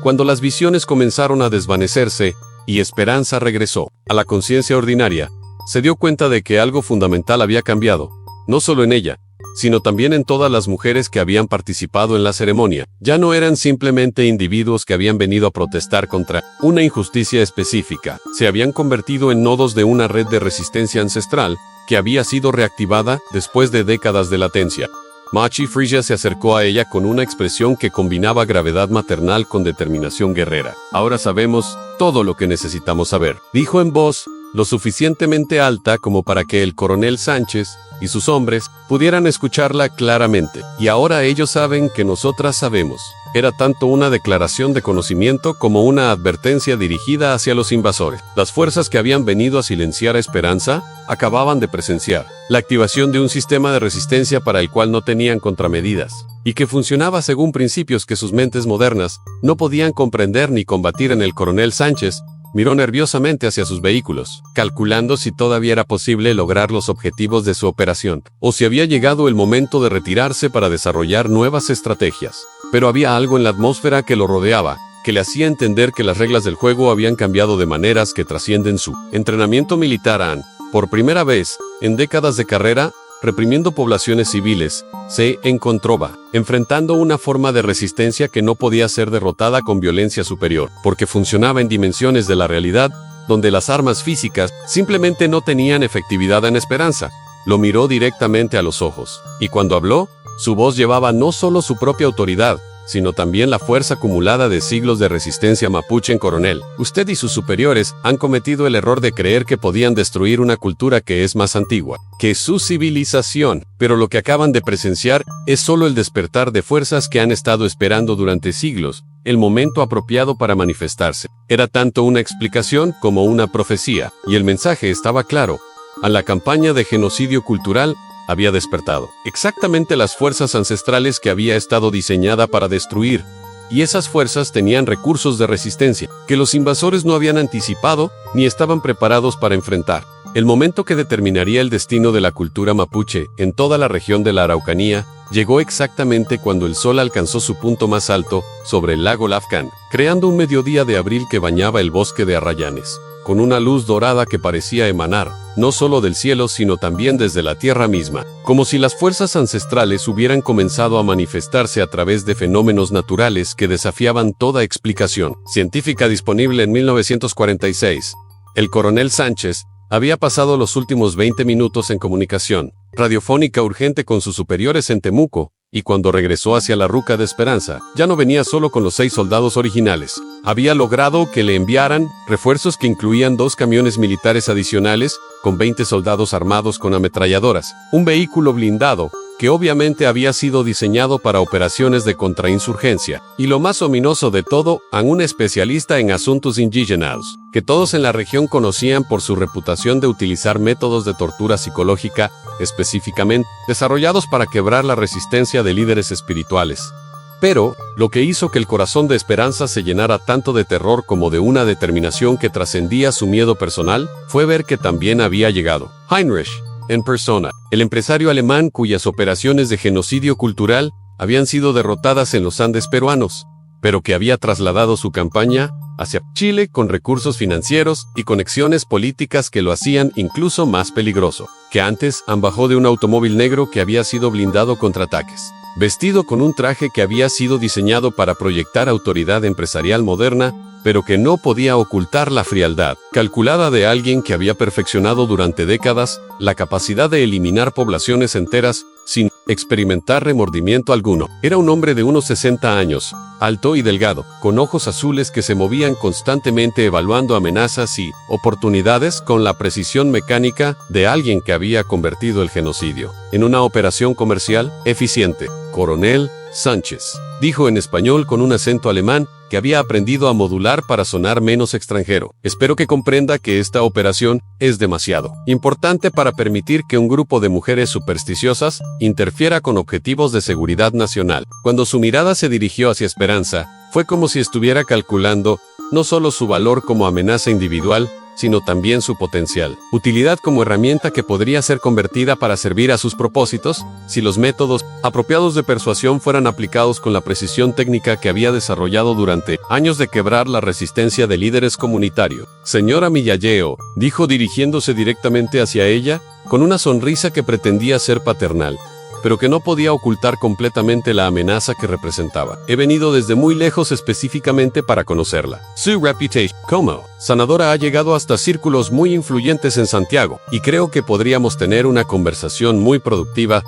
Speaker 1: Cuando las visiones comenzaron a desvanecerse y Esperanza regresó a la conciencia ordinaria, se dio cuenta de que algo fundamental había cambiado, no solo en ella, sino también en todas las mujeres que habían participado en la ceremonia. Ya no eran simplemente individuos que habían venido a protestar contra una injusticia específica, se habían convertido en nodos de una red de resistencia ancestral que había sido reactivada después de décadas de latencia. Machi Frisia se acercó a ella con una expresión que combinaba gravedad maternal con determinación guerrera. Ahora sabemos todo lo que necesitamos saber, dijo en voz lo suficientemente alta como para que el coronel Sánchez y sus hombres pudieran escucharla claramente. Y ahora ellos saben que nosotras sabemos. Era tanto una declaración de conocimiento como una advertencia dirigida hacia los invasores. Las fuerzas que habían venido a silenciar a Esperanza acababan de presenciar la activación de un sistema de resistencia para el cual no tenían contramedidas, y que funcionaba según principios que sus mentes modernas no podían comprender ni combatir. En el coronel Sánchez miró nerviosamente hacia sus vehículos, calculando si todavía era posible lograr los objetivos de su operación, o si había llegado el momento de retirarse para desarrollar nuevas estrategias. Pero había algo en la atmósfera que lo rodeaba, que le hacía entender que las reglas del juego habían cambiado de maneras que trascienden su entrenamiento militar. Por primera vez, en décadas de carrera, reprimiendo poblaciones civiles, se encontraba enfrentando una forma de resistencia que no podía ser derrotada con violencia superior, porque funcionaba en dimensiones de la realidad donde las armas físicas simplemente no tenían efectividad. En Esperanza lo miró directamente a los ojos, y cuando habló, su voz llevaba no solo su propia autoridad, sino también la fuerza acumulada de siglos de resistencia mapuche. En coronel, usted y sus superiores han cometido el error de creer que podían destruir una cultura que es más antigua que su civilización, pero lo que acaban de presenciar es solo el despertar de fuerzas que han estado esperando durante siglos, el momento apropiado para manifestarse. Era tanto una explicación como una profecía, y el mensaje estaba claro. A la campaña de genocidio cultural había despertado exactamente las fuerzas ancestrales que había estado diseñada para destruir, y esas fuerzas tenían recursos de resistencia que los invasores no habían anticipado ni estaban preparados para enfrentar. El momento que determinaría el destino de la cultura mapuche en toda la región de la Araucanía llegó exactamente cuando el sol alcanzó su punto más alto sobre el lago Lafcán, creando un mediodía de abril que bañaba el bosque de Arrayanes, con una luz dorada que parecía emanar, no solo del cielo sino también desde la tierra misma, como si las fuerzas ancestrales hubieran comenzado a manifestarse a través de fenómenos naturales que desafiaban toda explicación científica disponible. En 1946, el coronel Sánchez había pasado los últimos 20 minutos en comunicación radiofónica urgente con sus superiores en Temuco, y cuando regresó hacia la Ruca de Esperanza, ya no venía solo con los 6 soldados originales. Había logrado que le enviaran refuerzos que incluían 2 camiones militares adicionales, con 20 soldados armados con ametralladoras, un vehículo blindado, que obviamente había sido diseñado para operaciones de contrainsurgencia, y lo más ominoso de todo, a un especialista en asuntos indígenas, que todos en la región conocían por su reputación de utilizar métodos de tortura psicológica, específicamente desarrollados para quebrar la resistencia de líderes espirituales. Pero, lo que hizo que el corazón de Esperanza se llenara tanto de terror como de una determinación que trascendía su miedo personal, fue ver que también había llegado Heinrich en persona, el empresario alemán cuyas operaciones de genocidio cultural habían sido derrotadas en los Andes peruanos, pero que había trasladado su campaña hacia Chile con recursos financieros y conexiones políticas que lo hacían incluso más peligroso que antes. Bajó de un automóvil negro que había sido blindado contra ataques. Vestido con un traje que había sido diseñado para proyectar autoridad empresarial moderna, pero que no podía ocultar la frialdad calculada de alguien que había perfeccionado durante décadas la capacidad de eliminar poblaciones enteras sin experimentar remordimiento alguno. Era un hombre de unos 60 años, alto y delgado, con ojos azules que se movían constantemente evaluando amenazas y oportunidades con la precisión mecánica de alguien que había convertido el genocidio en una operación comercial eficiente. Coronel Sánchez, dijo en español con un acento alemán que había aprendido a modular para sonar menos extranjero. Espero que comprenda que esta operación es demasiado importante para permitir que un grupo de mujeres supersticiosas interfiera con objetivos de seguridad nacional. Cuando su mirada se dirigió hacia Esperanza, fue como si estuviera calculando no solo su valor como amenaza individual, sino también su potencial utilidad como herramienta que podría ser convertida para servir a sus propósitos, si los métodos apropiados de persuasión fueran aplicados con la precisión técnica que había desarrollado durante años de quebrar la resistencia de líderes comunitarios. Señora Millalleo, dijo dirigiéndose directamente hacia ella, con una sonrisa que pretendía ser paternal, pero que no podía ocultar completamente la amenaza que representaba. He venido desde muy lejos específicamente para conocerla. Su reputation como sanadora ha llegado hasta círculos muy influyentes en Santiago, y creo que podríamos tener una conversación muy productiva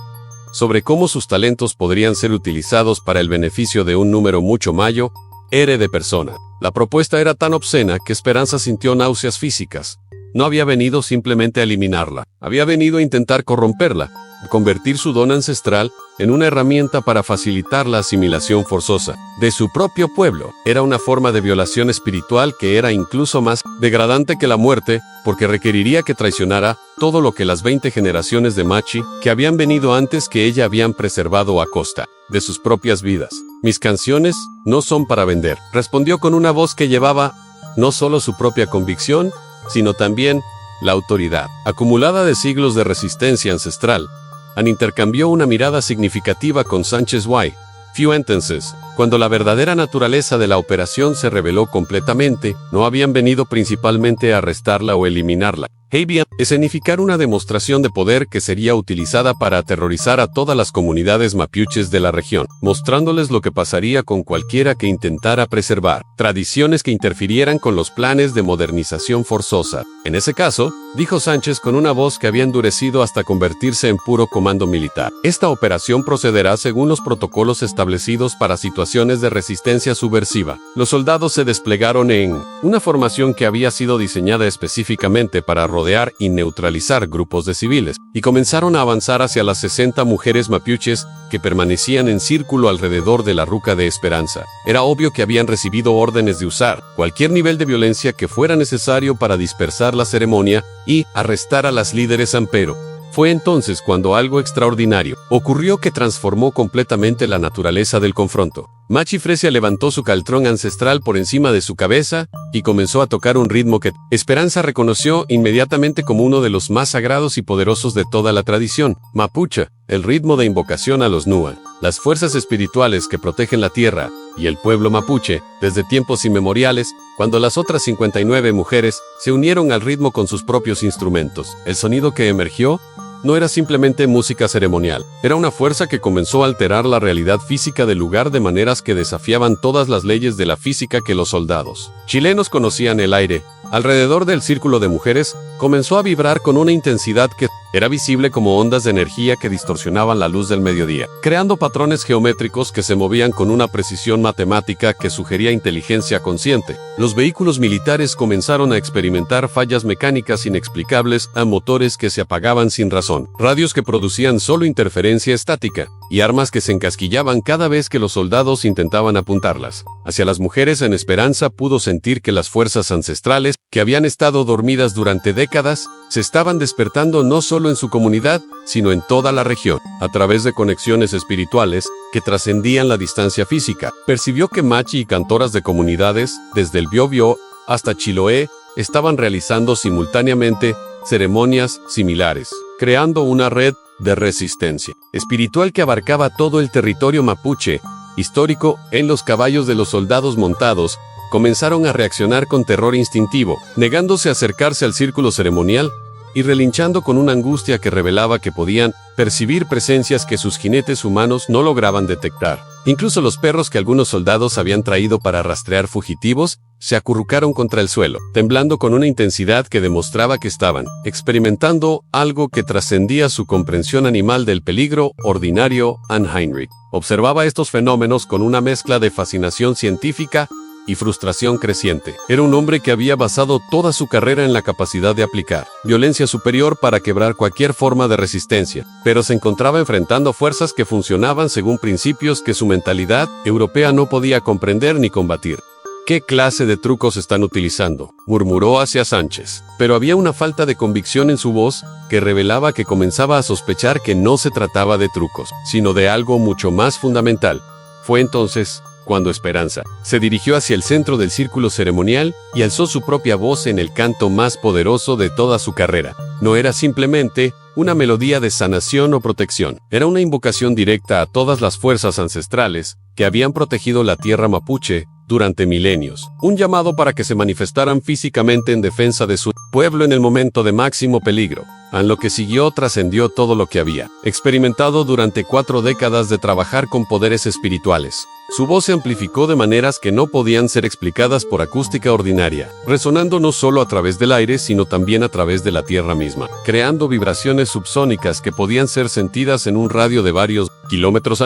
Speaker 1: sobre cómo sus talentos podrían ser utilizados para el beneficio de un número mucho mayor de personas. La propuesta era tan obscena que Esperanza sintió náuseas físicas. No había venido simplemente a eliminarla, había venido a intentar corromperla, convertir su don ancestral en una herramienta para facilitar la asimilación forzosa de su propio pueblo. Era una forma de violación espiritual que era incluso más degradante que la muerte, porque requeriría que traicionara todo lo que las 20 generaciones de Machi que habían venido antes que ella habían preservado a costa de sus propias vidas. Mis canciones no son para vender, respondió con una voz que llevaba no solo su propia convicción, sino también la autoridad acumulada de siglos de resistencia ancestral. Ann intercambió una mirada significativa con Sánchez White. Few entonces, cuando la verdadera naturaleza de la operación se reveló completamente, no habían venido principalmente a arrestarla o eliminarla. Habían escenificar una demostración de poder que sería utilizada para aterrorizar a todas las comunidades mapuches de la región, mostrándoles lo que pasaría con cualquiera que intentara preservar tradiciones que interfirieran con los planes de modernización forzosa. En ese caso, dijo Sánchez con una voz que había endurecido hasta convertirse en puro comando militar, esta operación procederá según los protocolos establecidos para situaciones de resistencia subversiva. Los soldados se desplegaron en una formación que había sido diseñada específicamente para rodear y neutralizar grupos de civiles, y comenzaron a avanzar hacia las 60 mujeres mapuches que permanecían en círculo alrededor de la ruca de Esperanza. Era obvio que habían recibido órdenes de usar cualquier nivel de violencia que fuera necesario para dispersar la ceremonia y arrestar a las líderes ampero. Fue entonces cuando algo extraordinario ocurrió que transformó completamente la naturaleza del confronto. Machi Fresia levantó su caltrón ancestral por encima de su cabeza y comenzó a tocar un ritmo que Esperanza reconoció inmediatamente como uno de los más sagrados y poderosos de toda la tradición mapuche, el ritmo de invocación a los Nua, las fuerzas espirituales que protegen la tierra y el pueblo mapuche desde tiempos inmemoriales, cuando las otras 59 mujeres se unieron al ritmo con sus propios instrumentos. El sonido que emergió no era simplemente música ceremonial, era una fuerza que comenzó a alterar la realidad física del lugar de maneras que desafiaban todas las leyes de la física que los soldados chilenos conocían. El aire alrededor del círculo de mujeres comenzó a vibrar con una intensidad que era visible como ondas de energía que distorsionaban la luz del mediodía, creando patrones geométricos que se movían con una precisión matemática que sugería inteligencia consciente. Los vehículos militares comenzaron a experimentar fallas mecánicas inexplicables a motores que se apagaban sin razón, radios que producían solo interferencia estática, y armas que se encasquillaban cada vez que los soldados intentaban apuntarlas. Hacia las mujeres en Esperanza pudo sentir que las fuerzas ancestrales, que habían estado dormidas durante décadas, se estaban despertando no solo en su comunidad, sino en toda la región. A través de conexiones espirituales que trascendían la distancia física, percibió que machi y cantoras de comunidades, desde el Biobío hasta Chiloé, estaban realizando simultáneamente ceremonias similares, creando una red de resistencia espiritual que abarcaba todo el territorio mapuche histórico. En los caballos de los soldados montados comenzaron a reaccionar con terror instintivo, negándose a acercarse al círculo ceremonial y relinchando con una angustia que revelaba que podían percibir presencias que sus jinetes humanos no lograban detectar. Incluso los perros que algunos soldados habían traído para rastrear fugitivos se acurrucaron contra el suelo, temblando con una intensidad que demostraba que estaban experimentando algo que trascendía su comprensión animal del peligro ordinario. Anne Heinrich observaba estos fenómenos con una mezcla de fascinación científica y frustración creciente. Era un hombre que había basado toda su carrera en la capacidad de aplicar violencia superior para quebrar cualquier forma de resistencia, pero se encontraba enfrentando fuerzas que funcionaban según principios que su mentalidad europea no podía comprender ni combatir. ¿Qué clase de trucos están utilizando?, murmuró hacia Sánchez, pero había una falta de convicción en su voz que revelaba que comenzaba a sospechar que no se trataba de trucos, sino de algo mucho más fundamental. Fue entonces cuando Esperanza se dirigió hacia el centro del círculo ceremonial y alzó su propia voz en el canto más poderoso de toda su carrera. No era simplemente una melodía de sanación o protección, era una invocación directa a todas las fuerzas ancestrales que habían protegido la tierra mapuche durante milenios. Un llamado para que se manifestaran físicamente en defensa de su pueblo en el momento de máximo peligro. En lo que siguió trascendió todo lo que había experimentado durante 4 décadas de trabajar con poderes espirituales. Su voz se amplificó de maneras que no podían ser explicadas por acústica ordinaria, resonando no solo a través del aire, sino también a través de la tierra misma, creando vibraciones subsónicas que podían ser sentidas en un radio de varios kilómetros.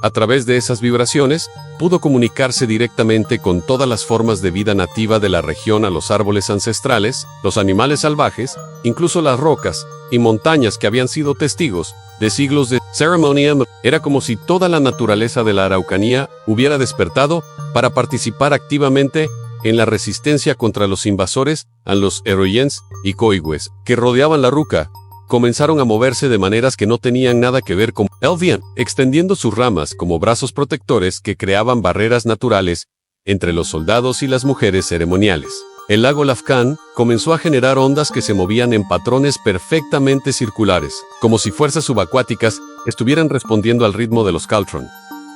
Speaker 1: A través de esas vibraciones, pudo comunicarse directamente con todas las formas de vida nativa de la región, a los árboles ancestrales, los animales salvajes, incluso las rocas y montañas que habían sido testigos de siglos de ceremonia. Era como si toda la naturaleza de la Araucanía hubiera despertado para participar activamente en la resistencia contra los invasores. A los Eroyens y Coigües que rodeaban la ruca comenzaron a moverse de maneras que no tenían nada que ver con Elvian, extendiendo sus ramas como brazos protectores que creaban barreras naturales entre los soldados y las mujeres ceremoniales. El lago Lafcan comenzó a generar ondas que se movían en patrones perfectamente circulares, como si fuerzas subacuáticas estuvieran respondiendo al ritmo de los Caltron.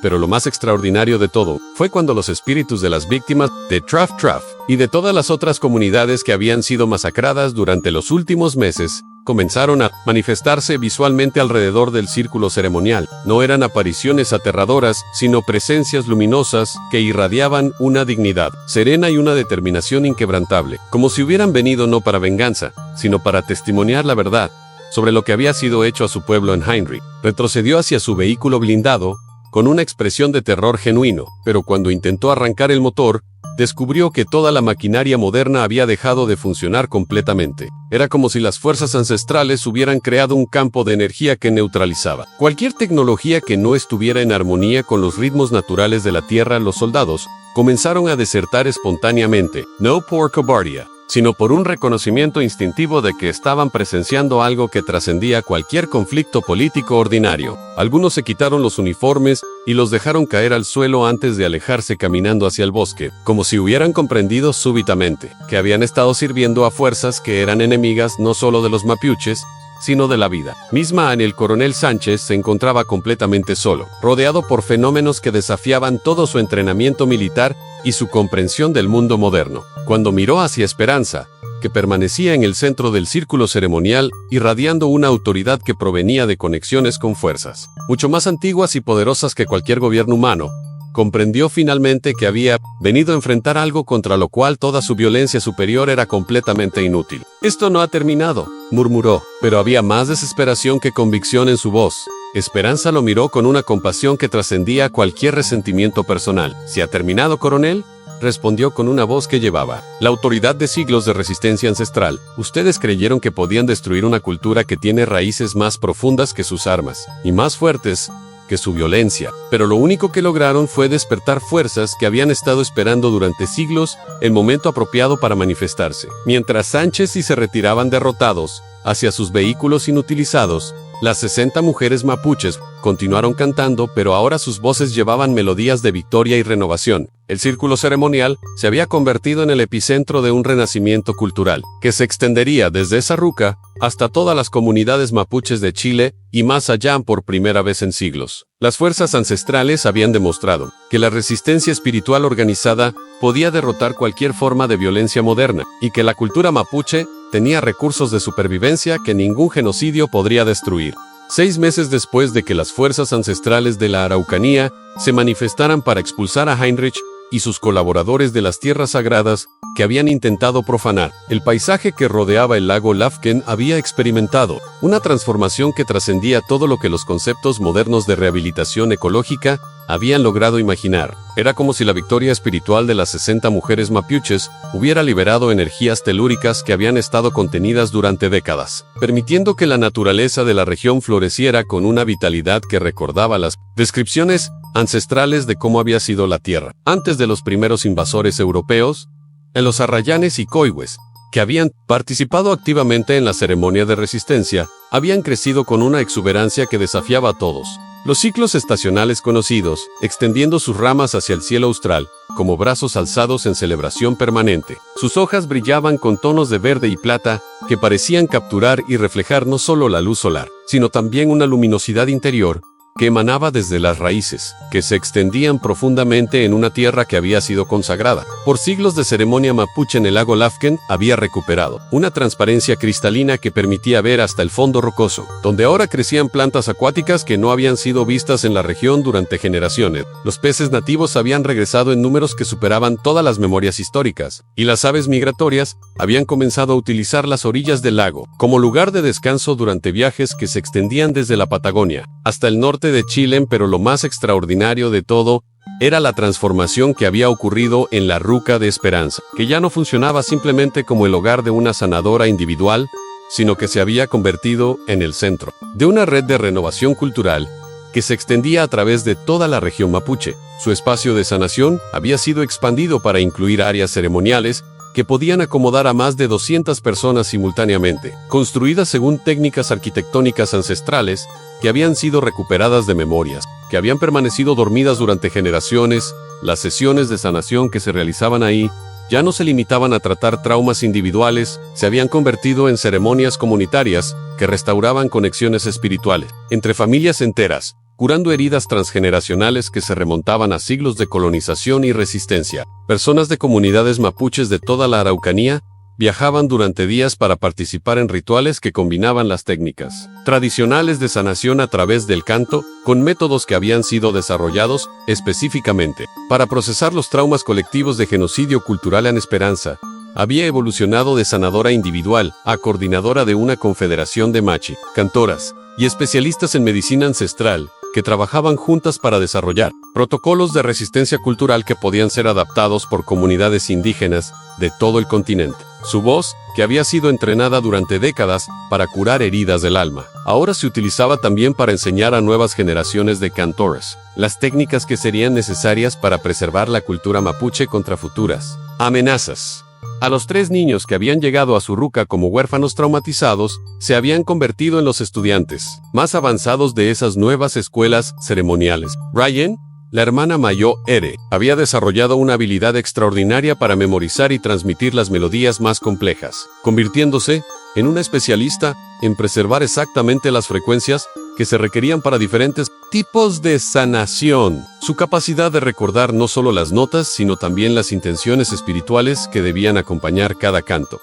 Speaker 1: Pero lo más extraordinario de todo fue cuando los espíritus de las víctimas de Traf Traf y de todas las otras comunidades que habían sido masacradas durante los últimos meses comenzaron a manifestarse visualmente alrededor del círculo ceremonial. No eran apariciones aterradoras, sino presencias luminosas que irradiaban una dignidad serena y una determinación inquebrantable, como si hubieran venido no para venganza, sino para testimoniar la verdad sobre lo que había sido hecho a su pueblo. En Heinrich retrocedió hacia su vehículo blindado con una expresión de terror genuino, pero cuando intentó arrancar el motor, descubrió que toda la maquinaria moderna había dejado de funcionar completamente. Era como si las fuerzas ancestrales hubieran creado un campo de energía que neutralizaba cualquier tecnología que no estuviera en armonía con los ritmos naturales de la Tierra. Los soldados comenzaron a desertar espontáneamente, no por cobardía, sino por un reconocimiento instintivo de que estaban presenciando algo que trascendía cualquier conflicto político ordinario. Algunos se quitaron los uniformes y los dejaron caer al suelo antes de alejarse caminando hacia el bosque, como si hubieran comprendido súbitamente que habían estado sirviendo a fuerzas que eran enemigas no solo de los mapuches, sino de la vida misma. El coronel Sánchez se encontraba completamente solo, rodeado por fenómenos que desafiaban todo su entrenamiento militar y su comprensión del mundo moderno. Cuando miró hacia Esperanza, que permanecía en el centro del círculo ceremonial, irradiando una autoridad que provenía de conexiones con fuerzas mucho más antiguas y poderosas que cualquier gobierno humano, comprendió finalmente que había venido a enfrentar algo contra lo cual toda su violencia superior era completamente inútil. «Esto no ha terminado», murmuró, pero había más desesperación que convicción en su voz. Esperanza lo miró con una compasión que trascendía cualquier resentimiento personal. «¿Se ha terminado, coronel?», respondió con una voz que llevaba la autoridad de siglos de resistencia ancestral. «Ustedes creyeron que podían destruir una cultura que tiene raíces más profundas que sus armas y más fuertes que su violencia, pero lo único que lograron fue despertar fuerzas que habían estado esperando durante siglos el momento apropiado para manifestarse». Mientras Sánchez y se retiraban derrotados hacia sus vehículos inutilizados, Las 60 mujeres mapuches continuaron cantando, pero ahora sus voces llevaban melodías de victoria y renovación. El círculo ceremonial se había convertido en el epicentro de un renacimiento cultural, que se extendería desde esa ruca hasta todas las comunidades mapuches de Chile y más allá por primera vez en siglos. Las fuerzas ancestrales habían demostrado que la resistencia espiritual organizada podía derrotar cualquier forma de violencia moderna, y que la cultura mapuche tenía recursos de supervivencia que ningún genocidio podría destruir. 6 meses después de que las fuerzas ancestrales de la Araucanía se manifestaran para expulsar a Heinrich y sus colaboradores de las tierras sagradas que habían intentado profanar, el paisaje que rodeaba el lago Lafken había experimentado una transformación que trascendía todo lo que los conceptos modernos de rehabilitación ecológica habían logrado imaginar. Era como si la victoria espiritual de las 60 mujeres mapuches hubiera liberado energías telúricas que habían estado contenidas durante décadas, permitiendo que la naturaleza de la región floreciera con una vitalidad que recordaba las descripciones ancestrales de cómo había sido la tierra antes de los primeros invasores europeos. En los arrayanes y coihues, que habían participado activamente en la ceremonia de resistencia, habían crecido con una exuberancia que desafiaba a todos. Los ciclos estacionales conocidos, extendiendo sus ramas hacia el cielo austral, como brazos alzados en celebración permanente. Sus hojas brillaban con tonos de verde y plata, que parecían capturar y reflejar no solo la luz solar, sino también una luminosidad interior, que emanaba desde las raíces, que se extendían profundamente en una tierra que había sido consagrada. Por siglos de ceremonia mapuche en el lago Lafken había recuperado una transparencia cristalina que permitía ver hasta el fondo rocoso, donde ahora crecían plantas acuáticas que no habían sido vistas en la región durante generaciones. Los peces nativos habían regresado en números que superaban todas las memorias históricas, y las aves migratorias habían comenzado a utilizar las orillas del lago como lugar de descanso durante viajes que se extendían desde la Patagonia hasta el norte de Chile. Pero lo más extraordinario de todo era la transformación que había ocurrido en la Ruca de Esperanza, que ya no funcionaba simplemente como el hogar de una sanadora individual, sino que se había convertido en el centro de una red de renovación cultural que se extendía a través de toda la región mapuche. Su espacio de sanación había sido expandido para incluir áreas ceremoniales que podían acomodar a más de 200 personas simultáneamente, construidas según técnicas arquitectónicas ancestrales que habían sido recuperadas de memorias, que habían permanecido dormidas durante generaciones. Las sesiones de sanación que se realizaban ahí ya no se limitaban a tratar traumas individuales, se habían convertido en ceremonias comunitarias que restauraban conexiones espirituales entre familias enteras, curando heridas transgeneracionales que se remontaban a siglos de colonización y resistencia. Personas de comunidades mapuches de toda la Araucanía viajaban durante días para participar en rituales que combinaban las técnicas tradicionales de sanación a través del canto, con métodos que habían sido desarrollados específicamente para procesar los traumas colectivos de genocidio cultural. En Esperanza había evolucionado de sanadora individual a coordinadora de una confederación de machi, cantoras y especialistas en medicina ancestral, que trabajaban juntas para desarrollar protocolos de resistencia cultural que podían ser adaptados por comunidades indígenas de todo el continente. Su voz, que había sido entrenada durante décadas para curar heridas del alma, ahora se utilizaba también para enseñar a nuevas generaciones de cantores las técnicas que serían necesarias para preservar la cultura mapuche contra futuras amenazas. A los 3 niños que habían llegado a su ruca como huérfanos traumatizados, se habían convertido en los estudiantes más avanzados de esas nuevas escuelas ceremoniales. Ryan, la hermana mayor, había desarrollado una habilidad extraordinaria para memorizar y transmitir las melodías más complejas, convirtiéndose en una especialista en preservar exactamente las frecuencias que se requerían para diferentes tipos de sanación. Su capacidad de recordar no solo las notas, sino también las intenciones espirituales que debían acompañar cada canto,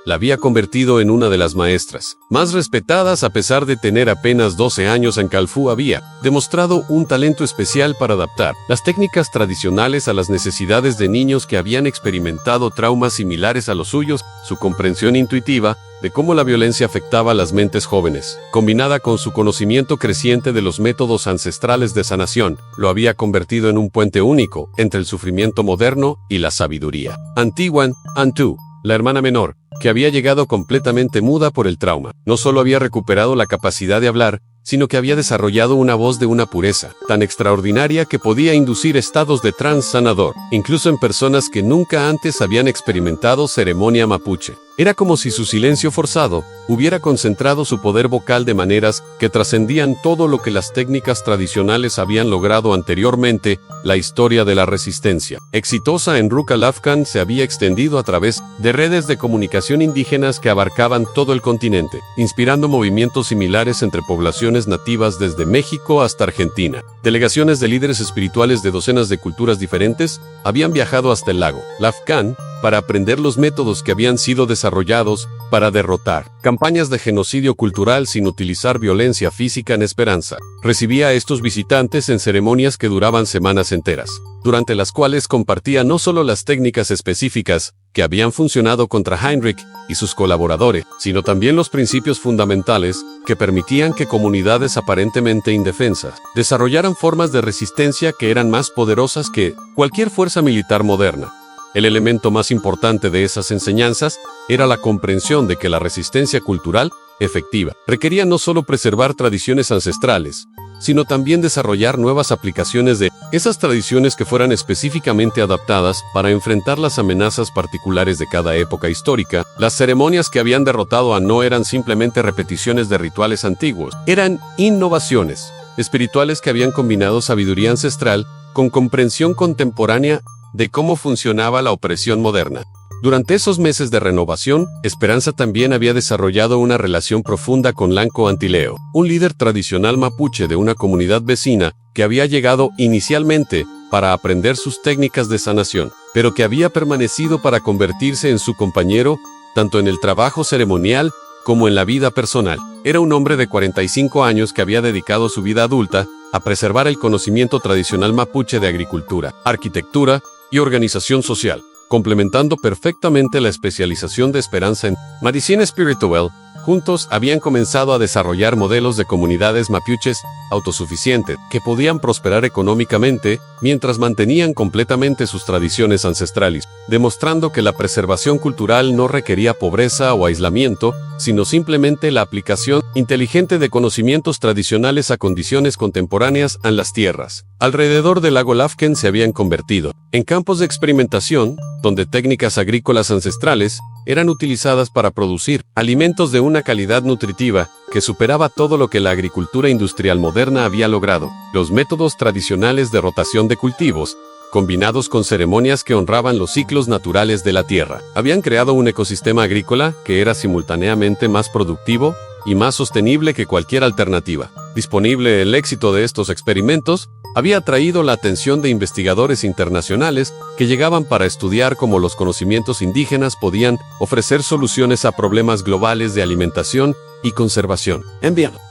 Speaker 1: la había convertido en una de las maestras más respetadas. A pesar de tener apenas 12 años, en Calfú había demostrado un talento especial para adaptar las técnicas tradicionales a las necesidades de niños que habían experimentado traumas similares a los suyos. Su comprensión intuitiva de cómo la violencia afectaba a las mentes jóvenes, combinada con su conocimiento creciente de los métodos ancestrales de sanación, lo había convertido en un puente único entre el sufrimiento moderno y la sabiduría antigua. Antu, la hermana menor, que había llegado completamente muda por el trauma, no solo había recuperado la capacidad de hablar, sino que había desarrollado una voz de una pureza tan extraordinaria que podía inducir estados de trance sanador, incluso en personas que nunca antes habían experimentado ceremonia mapuche. Era como si su silencio forzado hubiera concentrado su poder vocal de maneras que trascendían todo lo que las técnicas tradicionales habían logrado anteriormente. La historia de la resistencia exitosa en Rukh al-Afghan se había extendido a través de redes de comunicación indígenas que abarcaban todo el continente, inspirando movimientos similares entre poblaciones nativas desde México hasta Argentina. Delegaciones de líderes espirituales de docenas de culturas diferentes habían viajado hasta el lago Afghan para aprender los métodos que habían sido desarrollados para derrotar campañas de genocidio cultural sin utilizar violencia física. En Esperanza recibía a estos visitantes en ceremonias que duraban semanas enteras, durante las cuales compartía no solo las técnicas específicas que habían funcionado contra Heinrich y sus colaboradores, sino también los principios fundamentales que permitían que comunidades aparentemente indefensas desarrollaran formas de resistencia que eran más poderosas que cualquier fuerza militar moderna. El elemento más importante de esas enseñanzas era la comprensión de que la resistencia cultural efectiva requería no solo preservar tradiciones ancestrales, sino también desarrollar nuevas aplicaciones de esas tradiciones que fueran específicamente adaptadas para enfrentar las amenazas particulares de cada época histórica. Las ceremonias que habían derrotado a no eran simplemente repeticiones de rituales antiguos, eran innovaciones espirituales que habían combinado sabiduría ancestral con comprensión contemporánea de cómo funcionaba la opresión moderna. Durante esos meses de renovación, Esperanza también había desarrollado una relación profunda con Lanco Antileo, un líder tradicional mapuche de una comunidad vecina que había llegado inicialmente para aprender sus técnicas de sanación, pero que había permanecido para convertirse en su compañero tanto en el trabajo ceremonial como en la vida personal. Era un hombre de 45 años que había dedicado su vida adulta a preservar el conocimiento tradicional mapuche de agricultura, arquitectura y organización social, complementando perfectamente la especialización de Esperanza en medicina espiritual. Juntos habían comenzado a desarrollar modelos de comunidades mapuches autosuficientes que podían prosperar económicamente mientras mantenían completamente sus tradiciones ancestrales, demostrando que la preservación cultural no requería pobreza o aislamiento, sino simplemente la aplicación inteligente de conocimientos tradicionales a condiciones contemporáneas en las tierras alrededor del lago Afghan se habían convertido en campos de experimentación, donde técnicas agrícolas ancestrales eran utilizadas para producir alimentos de una calidad nutritiva que superaba todo lo que la agricultura industrial moderna había logrado. Los métodos tradicionales de rotación de cultivos, combinados con ceremonias que honraban los ciclos naturales de la tierra, habían creado un ecosistema agrícola que era simultáneamente más productivo y más sostenible que cualquier alternativa disponible. El éxito de estos experimentos había atraído la atención de investigadores internacionales que llegaban para estudiar cómo los conocimientos indígenas podían ofrecer soluciones a problemas globales de alimentación y conservación.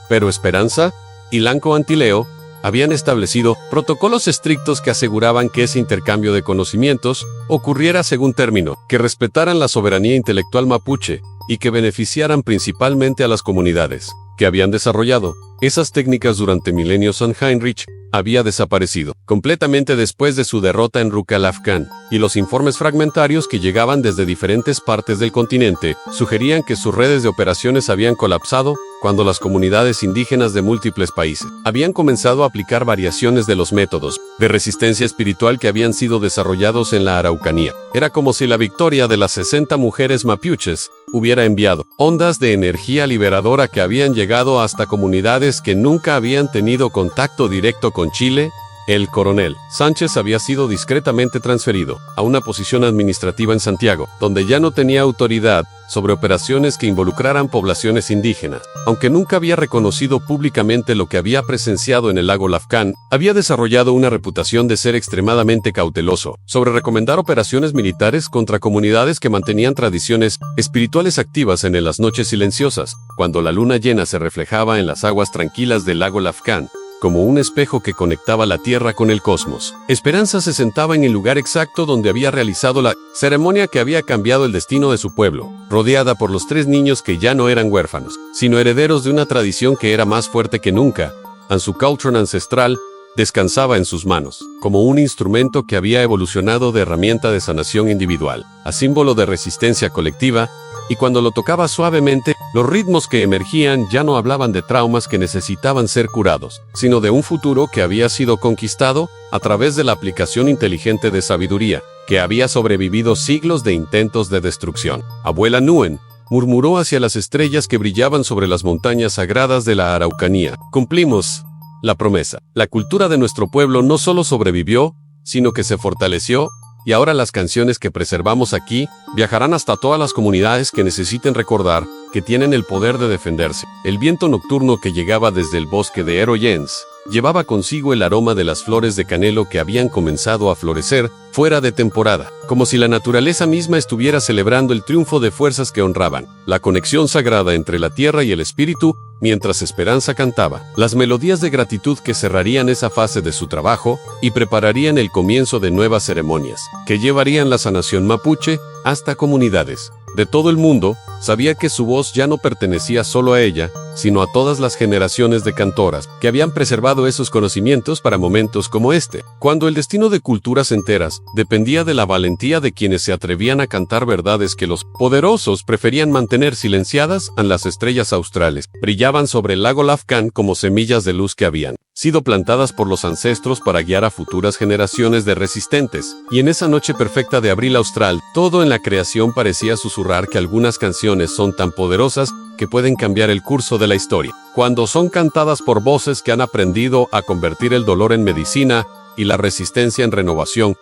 Speaker 1: Pero Esperanza y Lanco Antileo habían establecido protocolos estrictos que aseguraban que ese intercambio de conocimientos ocurriera según término, que respetaran la soberanía intelectual mapuche y que beneficiaran principalmente a las comunidades que habían desarrollado esas técnicas durante milenios. Heinrich había desaparecido completamente después de su derrota en Rukh al-Afghan, y los informes fragmentarios que llegaban desde diferentes partes del continente sugerían que sus redes de operaciones habían colapsado cuando las comunidades indígenas de múltiples países habían comenzado a aplicar variaciones de los métodos de resistencia espiritual que habían sido desarrollados en la Araucanía. Era como si la victoria de las 60 mujeres mapuches hubiera enviado ondas de energía liberadora que habían llegado hasta comunidades que nunca habían tenido contacto directo con Chile. El coronel Sánchez había sido discretamente transferido a una posición administrativa en Santiago, donde ya no tenía autoridad sobre operaciones que involucraran poblaciones indígenas. Aunque nunca había reconocido públicamente lo que había presenciado en el lago Afghan, había desarrollado una reputación de ser extremadamente cauteloso sobre recomendar operaciones militares contra comunidades que mantenían tradiciones espirituales activas en las noches silenciosas, cuando la luna llena se reflejaba en las aguas tranquilas del lago Afghan, como un espejo que conectaba la Tierra con el cosmos. Esperanza se sentaba en el lugar exacto donde había realizado la ceremonia que había cambiado el destino de su pueblo, rodeada por los 3 niños que ya no eran huérfanos, sino herederos de una tradición que era más fuerte que nunca. Su cultura ancestral descansaba en sus manos, como un instrumento que había evolucionado de herramienta de sanación individual a símbolo de resistencia colectiva, y cuando lo tocaba suavemente, los ritmos que emergían ya no hablaban de traumas que necesitaban ser curados, sino de un futuro que había sido conquistado a través de la aplicación inteligente de sabiduría. que había sobrevivido siglos de intentos de destrucción. Abuela Nuen murmuró hacia las estrellas que brillaban sobre las montañas sagradas de la Araucanía. Cumplimos la promesa. La cultura de nuestro pueblo no solo sobrevivió, sino que se fortaleció, y ahora las canciones que preservamos aquí viajarán hasta todas las comunidades que necesiten recordar que tienen el poder de defenderse. El viento nocturno que llegaba desde el bosque de Eroyens llevaba consigo el aroma de las flores de canelo que habían comenzado a florecer fuera de temporada, como si la naturaleza misma estuviera celebrando el triunfo de fuerzas que honraban la conexión sagrada entre la tierra y el espíritu, mientras Esperanza cantaba las melodías de gratitud que cerrarían esa fase de su trabajo y prepararían el comienzo de nuevas ceremonias, que llevarían la sanación mapuche hasta comunidades de todo el mundo. Sabía que su voz ya no pertenecía solo a ella, sino a todas las generaciones de cantoras que habían preservado esos conocimientos para momentos como este, cuando el destino de culturas enteras dependía de la valentía de quienes se atrevían a cantar verdades que los poderosos preferían mantener silenciadas. Las estrellas australes brillaban sobre el lago Lafcan como semillas de luz que habían sido plantadas por los ancestros para guiar a futuras generaciones de resistentes. Y en esa noche perfecta de abril austral, todo en la creación parecía susurrar que algunas canciones son tan poderosas que pueden cambiar el curso de la historia, cuando son cantadas por voces que han aprendido a convertir el dolor en medicina y la resistencia en renovación.